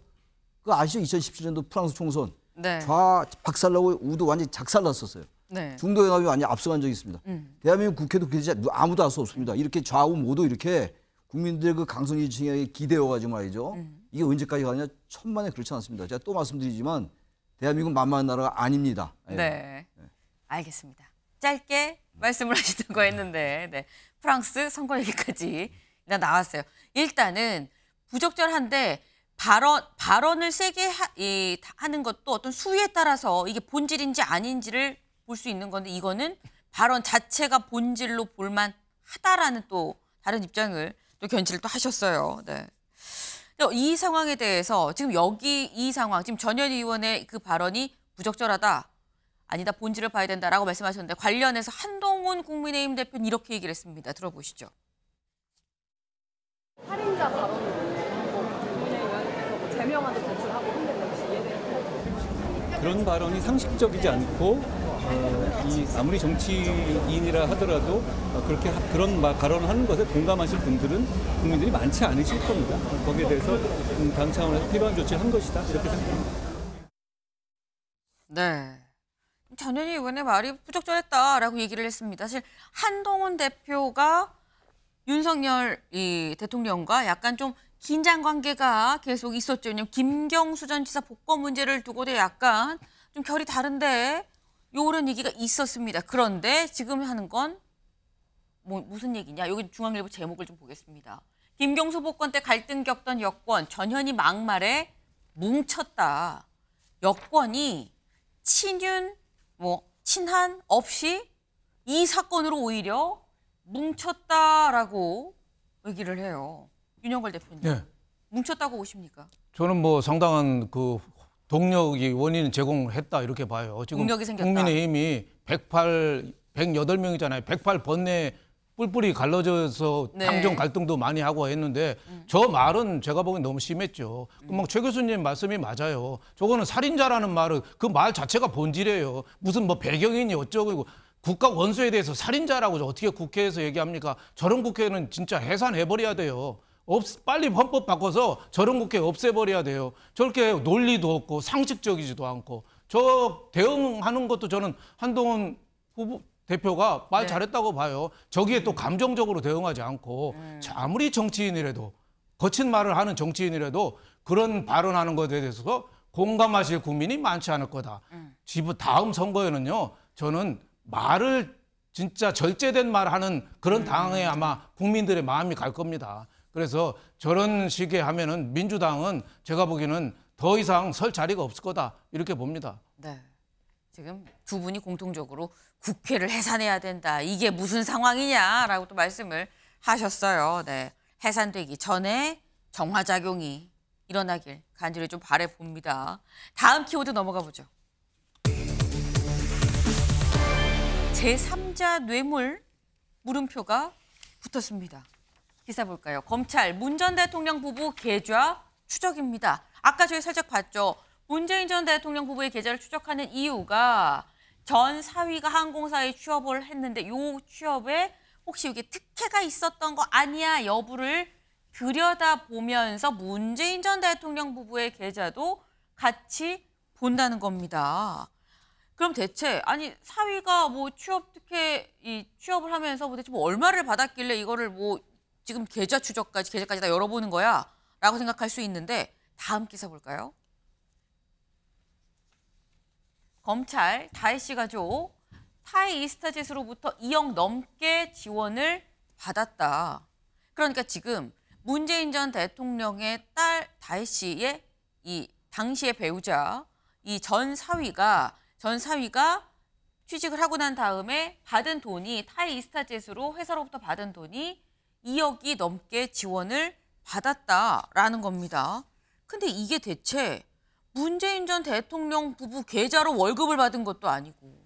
[SPEAKER 7] 그거 아시죠? 2017년도 프랑스 총선.
[SPEAKER 1] 네.
[SPEAKER 7] 좌 박살나고 우도 완전히 작살났었어요.
[SPEAKER 1] 네.
[SPEAKER 7] 중도연합이 완전히 앞서간 적이 있습니다. 대한민국 국회도 그러지 아무도 할 수 없습니다. 이렇게 좌우 모두 이렇게 국민들의 그 강성지층에 기대어가지고 말이죠. 이게 언제까지 가느냐 천만에 그렇지 않습니다. 제가 또 말씀드리지만 대한민국은 만만한 나라가 아닙니다.
[SPEAKER 1] 네. 알겠습니다. 짧게 말씀을 하시던 거 했는데 네. 프랑스 선거 얘기까지 나왔어요. 일단은 부적절한데 발언을 세게 하는 것도 어떤 수위에 따라서 이게 본질인지 아닌지를 볼 수 있는 건데 이거는 발언 자체가 본질로 볼만하다라는 또 다른 입장을 또 견지를 또 하셨어요. 네. 이 상황에 대해서 지금 이 상황 지금 전현희 의원의 그 발언이 부적절하다. 아니다. 본질을 봐야 된다라고 말씀하셨는데 관련해서 한동훈 국민의힘 대표는 이렇게 얘기를 했습니다. 들어보시죠.
[SPEAKER 14] 살인자 발언으로 국민의힘에서 제명안도 제출하고 했는데 혹시 이해되나요?
[SPEAKER 2] 그런 발언이 상식적이지 않고 아무리 정치인이라 하더라도 그런 발언을 하는 것에 공감하실 분들은 국민들이 많지 않으실 겁니다. 거기에 대해서 당 차원에서 필요한 조치를 한 것이다 이렇게 생각합니다.
[SPEAKER 1] 네. 전현희 의원의 말이 부적절했다라고 얘기를 했습니다. 사실 한동훈 대표가 윤석열 대통령과 약간 좀 긴장 관계가 계속 있었죠. 왜냐하면 김경수 전 지사 복권 문제를 두고도 약간 좀 결이 다른데 이런 얘기가 있었습니다. 그런데 지금 하는 건 무슨 얘기냐. 여기 중앙일보 제목을 좀 보겠습니다. 김경수 복권 때 갈등 겪던 여권 전현희 막말에 뭉쳤다. 여권이 친윤 친한 없이 이 사건으로 오히려 뭉쳤다라고 얘기를 해요. 윤영걸 대표님.
[SPEAKER 3] 네.
[SPEAKER 1] 뭉쳤다고 보십니까?
[SPEAKER 3] 저는 뭐 상당한 그 동력이 원인 제공했다 이렇게 봐요. 지금
[SPEAKER 1] 동력이 생겼다.
[SPEAKER 3] 국민의힘이 108명이잖아요. 108 번내 뿔뿔이 갈라져서
[SPEAKER 1] 네.
[SPEAKER 3] 당정 갈등도 많이 하고 했는데 저 말은 제가 보기엔 너무 심했죠. 최 교수님 말씀이 맞아요. 저거는 살인자라는 말은 그 말 자체가 본질이에요. 무슨 뭐 배경이니 어쩌고 국가 원수에 대해서 살인자라고 어떻게 국회에서 얘기합니까? 저런 국회는 진짜 해산해버려야 돼요. 빨리 헌법 바꿔서 저런 국회 없애버려야 돼요. 저렇게 논리도 없고 상식적이지도 않고 저 대응하는 것도 저는 한동훈 후보 대표가 말 잘했다고 봐요. 저기에 또 감정적으로 대응하지 않고 아무리 정치인이라도 거친 말을 하는 정치인이라도 그런 발언하는 것에 대해서 공감하실 국민이 많지 않을 거다. 다음 선거에는요. 저는 말을 진짜 절제된 말 하는 그런 당에 아마 국민들의 마음이 갈 겁니다. 그래서 저런 식의 하면은 민주당은 제가 보기에는 더 이상 설 자리가 없을 거다 이렇게 봅니다.
[SPEAKER 1] 네. 지금 두 분이 공통적으로 국회를 해산해야 된다. 이게 무슨 상황이냐라고 또 말씀을 하셨어요. 네. 해산되기 전에 정화작용이 일어나길 간절히 좀 바라봅니다. 다음 키워드 넘어가 보죠. 제3자 뇌물 물음표가 붙었습니다. 기사 볼까요? 검찰 문 전 대통령 부부 계좌 추적입니다. 아까 저희 살짝 봤죠. 문재인 전 대통령 부부의 계좌를 추적하는 이유가 전 사위가 항공사에 취업을 했는데 이 취업에 혹시 이게 특혜가 있었던 거 아니야 여부를 들여다보면서 문재인 전 대통령 부부의 계좌도 같이 본다는 겁니다. 그럼 대체 아니 사위가 뭐 취업 특혜 취업을 하면서 대체 뭐 얼마를 받았길래 이거를 뭐 지금 계좌까지 다 열어보는 거야? 라고 생각할 수 있는데 다음 기사 볼까요? 검찰 다혜씨 가족 타이 이스타젯으로부터 2억 넘게 지원을 받았다. 그러니까 지금 문재인 전 대통령의 딸 다혜씨의 이 당시의 배우자 이 전 사위가 취직을 하고 난 다음에 받은 돈이 타이 이스타젯으로 회사로부터 받은 돈이 2억이 넘게 지원을 받았다라는 겁니다. 근데 이게 대체 문재인 전 대통령 부부 계좌로 월급을 받은 것도 아니고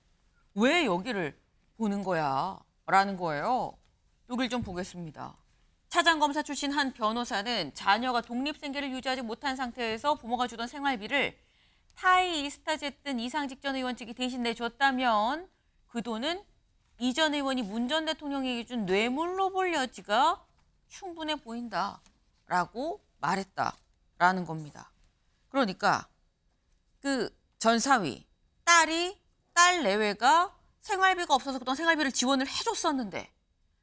[SPEAKER 1] 왜 여기를 보는 거야? 라는 거예요. 여길 좀 보겠습니다. 차장검사 출신 한 변호사는 자녀가 독립생계를 유지하지 못한 상태에서 부모가 주던 생활비를 타이 이스타젯 등 이상직 전 의원 측이 대신 내줬다면 그 돈은 이 전 의원이 문 전 대통령에게 준 뇌물로 볼 여지가 충분해 보인다라고 말했다라는 겁니다. 그러니까 그 전 사위, 딸 내외가 생활비가 없어서 그동안 생활비를 지원을 해줬었는데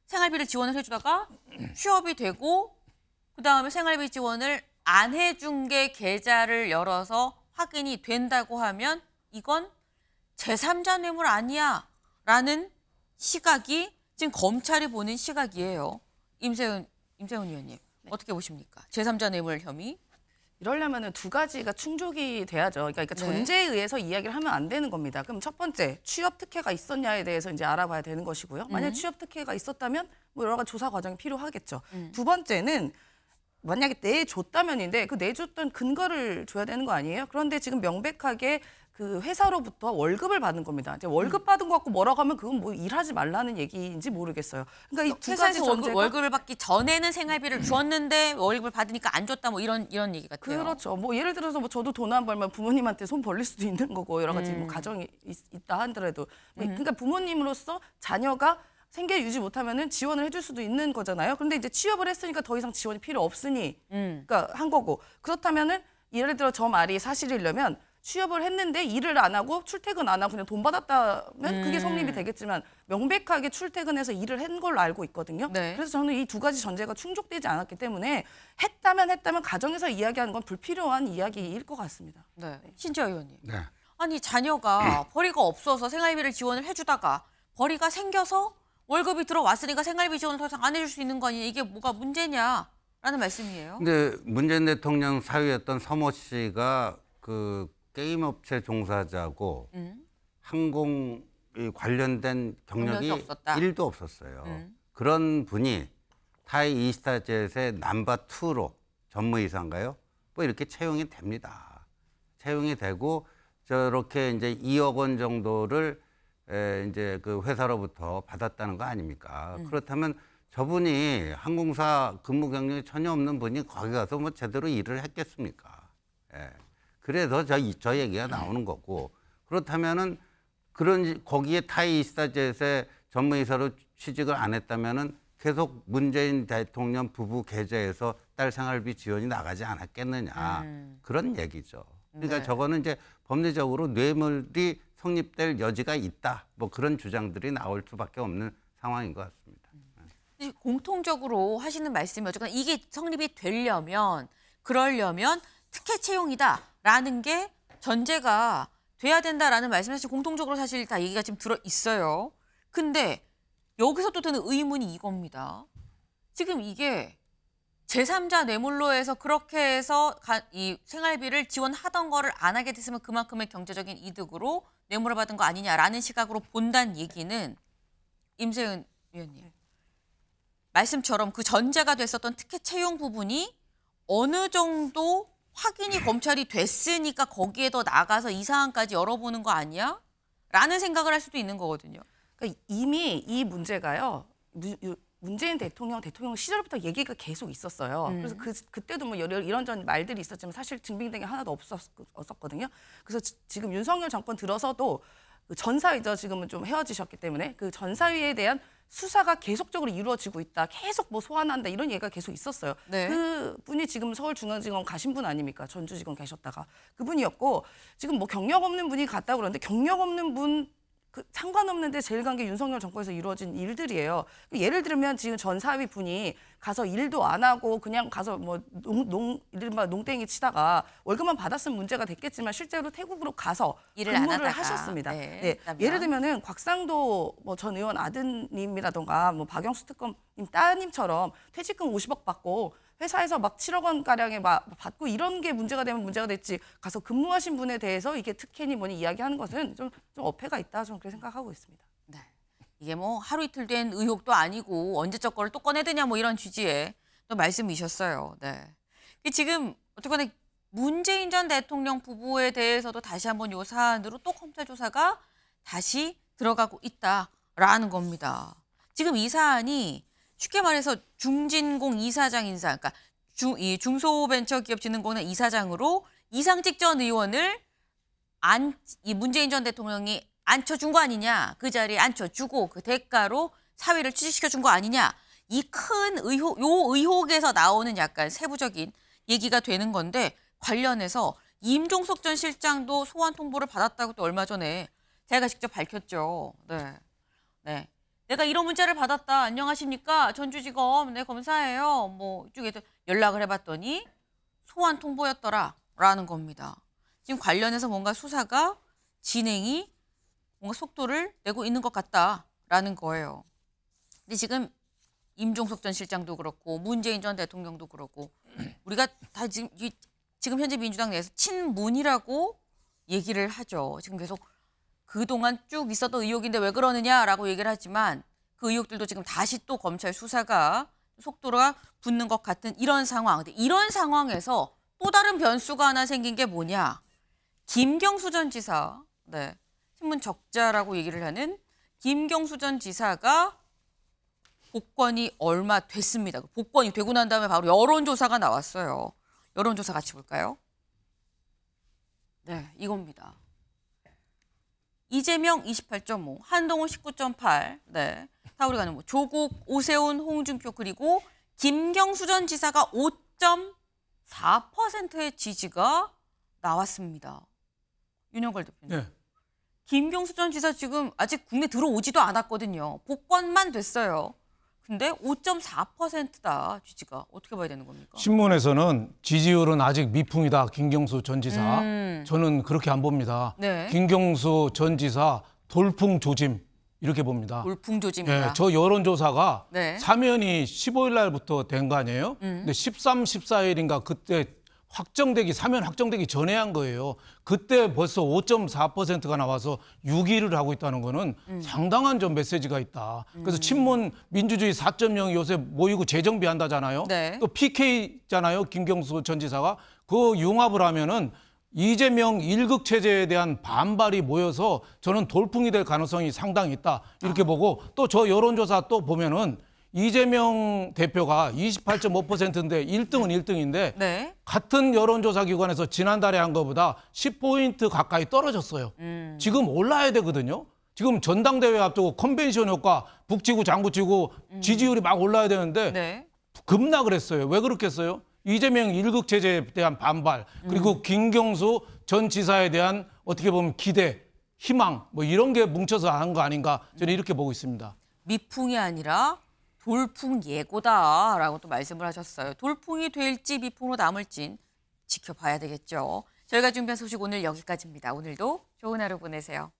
[SPEAKER 1] 생활비를 지원을 해주다가 취업이 되고 그다음에 생활비 지원을 안 해준 게 계좌를 열어서 확인이 된다고 하면 이건 제3자 뇌물 아니야 라는 시각이 지금 검찰이 보는 시각이에요. 임세훈 의원님 어떻게 보십니까? 제3자 뇌물 혐의.
[SPEAKER 4] 이러려면 두 가지가 충족이 돼야죠. 그러니까 전제에 의해서 이야기를 하면 안 되는 겁니다. 그럼 첫 번째, 취업 특혜가 있었냐에 대해서 이제 알아봐야 되는 것이고요. 만약 취업 특혜가 있었다면 뭐 여러 가지 조사 과정이 필요하겠죠. 두 번째는 만약에 내줬다면인데 그 내줬던 근거를 줘야 되는 거 아니에요? 그런데 지금 명백하게 그 회사로부터 월급을 받는 겁니다. 이제 월급 받은 거 갖고 뭐라고 하면 그건 뭐 일하지 말라는 얘기인지 모르겠어요. 그러니까 이 두 가지 전제가
[SPEAKER 1] 월급을 받기 전에는 생활비를 주었는데 월급을 받으니까 안 줬다 뭐 이런 얘기 같아요.
[SPEAKER 4] 그렇죠. 뭐 예를 들어서 뭐 저도 돈 안 벌면 부모님한테 손 벌릴 수도 있는 거고 여러 가지 뭐 가정이 있다 하더라도 그러니까 부모님으로서 자녀가 생계 유지 못하면은 지원을 해줄 수도 있는 거잖아요. 그런데 이제 취업을 했으니까 더 이상 지원이 필요 없으니 그러니까 한 거고 그렇다면은 예를 들어 저 말이 사실이려면 취업을 했는데 일을 안 하고 출퇴근 안 하고 그냥 돈 받았다면 그게 성립이 되겠지만 명백하게 출퇴근해서 일을 한 걸로 알고 있거든요.
[SPEAKER 1] 네.
[SPEAKER 4] 그래서 저는 이 두 가지 전제가 충족되지 않았기 때문에 했다면 가정에서 이야기하는 건 불필요한 이야기일 것 같습니다.
[SPEAKER 1] 네. 신지아 의원님.
[SPEAKER 6] 네.
[SPEAKER 1] 아니 자녀가 벌이가 없어서 생활비를 지원을 해주다가 벌이가 생겨서 월급이 들어왔으니까 생활비 지원을 더 이상 안 해줄 수 있는 거 아니냐. 이게 뭐가 문제냐라는 말씀이에요.
[SPEAKER 6] 근데 문재인 대통령 사위였던 서모 씨가 그 게임 업체 종사자고 항공을 이 관련된 경력이
[SPEAKER 1] 없었다.
[SPEAKER 6] 1도 없었어요. 그런 분이 타이 이스타젯의 넘버 2로 전무이사인가요? 뭐 이렇게 채용이 됩니다. 채용이 되고 저렇게 이제 2억 원 정도를 이제 그 회사로부터 받았다는 거 아닙니까? 그렇다면 저분이 항공사 근무 경력이 전혀 없는 분이 거기 가서 뭐 제대로 일을 했겠습니까? 예. 그래서 저 얘기가 나오는 거고, 그렇다면은 거기에 타이 이스타젯의 전무이사로 취직을 안 했다면은 계속 문재인 대통령 부부 계좌에서 딸 생활비 지원이 나가지 않았겠느냐, 그런 얘기죠. 그러니까
[SPEAKER 1] 네.
[SPEAKER 6] 저거는 이제 법리적으로 뇌물이 성립될 여지가 있다, 뭐 그런 주장들이 나올 수밖에 없는 상황인 것 같습니다.
[SPEAKER 1] 공통적으로 하시는 말씀이 어쨌거나 이게 성립이 그러려면 특혜 채용이다라는 게 전제가 돼야 된다라는 말씀이 사실 공통적으로 사실 다 얘기가 지금 들어 있어요. 근데 여기서 또 드는 의문이 이겁니다. 지금 이게 제3자 뇌물로 해서 그렇게 해서 이 생활비를 지원하던 거를 안 하게 됐으면 그만큼의 경제적인 이득으로 뇌물을 받은 거 아니냐라는 시각으로 본다는 얘기는 임세은 위원님. 말씀처럼 그 전제가 됐었던 특혜 채용 부분이 어느 정도 확인이 검찰이 됐으니까 거기에 더 나가서 이 사안까지 열어보는 거 아니야? 라는 생각을 할 수도 있는 거거든요.
[SPEAKER 4] 그러니까 이미 이 문제가요. 문재인 대통령 시절부터 얘기가 계속 있었어요. 그래서 그때도 뭐 이런저런 말들이 있었지만 사실 증빙된 게 하나도 없었거든요. 그래서 지금 윤석열 정권 들어서도 그 전사위죠. 지금은 좀 헤어지셨기 때문에 그 전사위에 대한 수사가 계속적으로 이루어지고 있다. 계속 뭐 소환한다. 이런 얘기가 계속 있었어요.
[SPEAKER 1] 네.
[SPEAKER 4] 그 분이 지금 서울중앙지검 가신 분 아닙니까? 전주지검 계셨다가. 그분이었고 지금 뭐 경력 없는 분이 갔다고 그러는데 경력 없는 분 상관없는데 제일 간 게 윤석열 정권에서 이루어진 일들이에요. 예를 들면 지금 전사위 분이 가서 일도 안 하고 그냥 가서 뭐 이른바 농땡이 치다가 월급만 받았으면 문제가 됐겠지만 실제로 태국으로 가서
[SPEAKER 1] 일을
[SPEAKER 4] 근무를
[SPEAKER 1] 안 하다가.
[SPEAKER 4] 하셨습니다.
[SPEAKER 1] 네,
[SPEAKER 4] 네.
[SPEAKER 1] 그렇다면.
[SPEAKER 4] 예를 들면은 곽상도 뭐 전 의원 아드님이라던가 뭐 박영수 특검님 따님처럼 퇴직금 50억 받고 회사에서 막 7억 원 가량에 받고 이런 게 문제가 되면 문제가 됐지 가서 근무하신 분에 대해서 이게 특혜니 뭐니 이야기하는 것은 좀 어폐가 있다 좀 그렇게 생각하고 있습니다.
[SPEAKER 1] 네. 이게 뭐 하루 이틀 된 의혹도 아니고 언제적 거를 또 꺼내드냐 뭐 이런 취지의 또 말씀이셨어요. 네. 지금 어쨌거나 문재인 전 대통령 부부에 대해서도 다시 한번 요 사안으로 또 검찰 조사가 다시 들어가고 있다라는 겁니다. 지금 이 사안이 쉽게 말해서 중진공 이사장 인사, 그러니까 이 중소벤처기업진흥공단 이사장으로 이상직 전 의원을 이 문재인 전 대통령이 앉혀준 거 아니냐, 그 자리에 앉혀주고 그 대가로 사위를 취직시켜준 거 아니냐, 이 큰 의혹, 요 의혹에서 나오는 약간 세부적인 얘기가 되는 건데 관련해서 임종석 전 실장도 소환 통보를 받았다고 또 얼마 전에 제가 직접 밝혔죠. 네, 네. 내가 이런 문자를 받았다. 안녕하십니까? 전주지검 네 검사예요. 뭐 이쪽에서 연락을 해봤더니 소환 통보였더라라는 겁니다. 지금 관련해서 뭔가 수사가 진행이 뭔가 속도를 내고 있는 것 같다라는 거예요. 근데 지금 임종석 전 실장도 그렇고 문재인 전 대통령도 그렇고 우리가 다 지금 현재 민주당 내에서 친문이라고 얘기를 하죠. 지금 계속 그동안 쭉 있었던 의혹인데 왜 그러느냐라고 얘기를 하지만 그 의혹들도 지금 다시 또 검찰 수사가 속도가 붙는 것 같은 이런 상황. 근데 이런 상황에서 또 다른 변수가 하나 생긴 게 뭐냐. 김경수 전 지사, 네, 신문 적자라고 얘기를 하는 김경수 전 지사가 복권이 얼마 됐습니다. 복권이 되고 난 다음에 바로 여론조사가 나왔어요. 여론조사 같이 볼까요? 네, 이겁니다. 이재명 28.5, 한동훈 19.8, 네, 다 우리가 아는 뭐 조국, 오세훈, 홍준표 그리고 김경수 전 지사가 5.4%의 지지가 나왔습니다. 윤영걸 대표님.
[SPEAKER 3] 네.
[SPEAKER 1] 김경수 전 지사 지금 아직 국내 들어오지도 않았거든요. 복권만 됐어요. 근데 5.4%다 지지가. 어떻게 봐야 되는 겁니까?
[SPEAKER 3] 신문에서는 지지율은 아직 미풍이다. 김경수 전 지사. 저는 그렇게 안 봅니다.
[SPEAKER 1] 네.
[SPEAKER 3] 김경수 전 지사 돌풍 조짐 이렇게 봅니다.
[SPEAKER 1] 돌풍 조짐이다.
[SPEAKER 3] 네, 저 여론조사가
[SPEAKER 1] 네.
[SPEAKER 3] 사면이 15일 날부터 된 거 아니에요? 근데 13, 14일인가 그때 사면 확정되기 전에 한 거예요. 그때 벌써 5.4%가 나와서 6위를 하고 있다는 거는 상당한 좀 메시지가 있다. 그래서 친문 민주주의 4.0이 요새 모이고 재정비 한다잖아요.
[SPEAKER 1] 네.
[SPEAKER 3] 또 PK잖아요. 김경수 전 지사가. 그 융합을 하면은 이재명 1극 체제에 대한 반발이 모여서 저는 돌풍이 될 가능성이 상당히 있다. 이렇게 보고 또 저 여론조사 또 보면은 이재명 대표가 28.5%인데 1등은 1등인데
[SPEAKER 1] 네.
[SPEAKER 3] 같은 여론조사 기관에서 지난달에 한 것보다 10포인트 가까이 떨어졌어요. 지금 올라야 되거든요. 지금 전당대회 앞두고 컨벤션 효과 북치고 장구치고 지지율이 막 올라야 되는데
[SPEAKER 1] 네.
[SPEAKER 3] 급락을 했어요. 왜 그렇겠어요? 이재명 1극 체제에 대한 반발 그리고 김경수 전 지사에 대한 어떻게 보면 기대, 희망 뭐 이런 게 뭉쳐서 한 거 아닌가 저는 이렇게 보고 있습니다.
[SPEAKER 1] 미풍이 아니라 돌풍 예고다라고 또 말씀을 하셨어요. 돌풍이 될지 미풍으로 남을진 지켜봐야 되겠죠. 저희가 준비한 소식 오늘 여기까지입니다. 오늘도 좋은 하루 보내세요.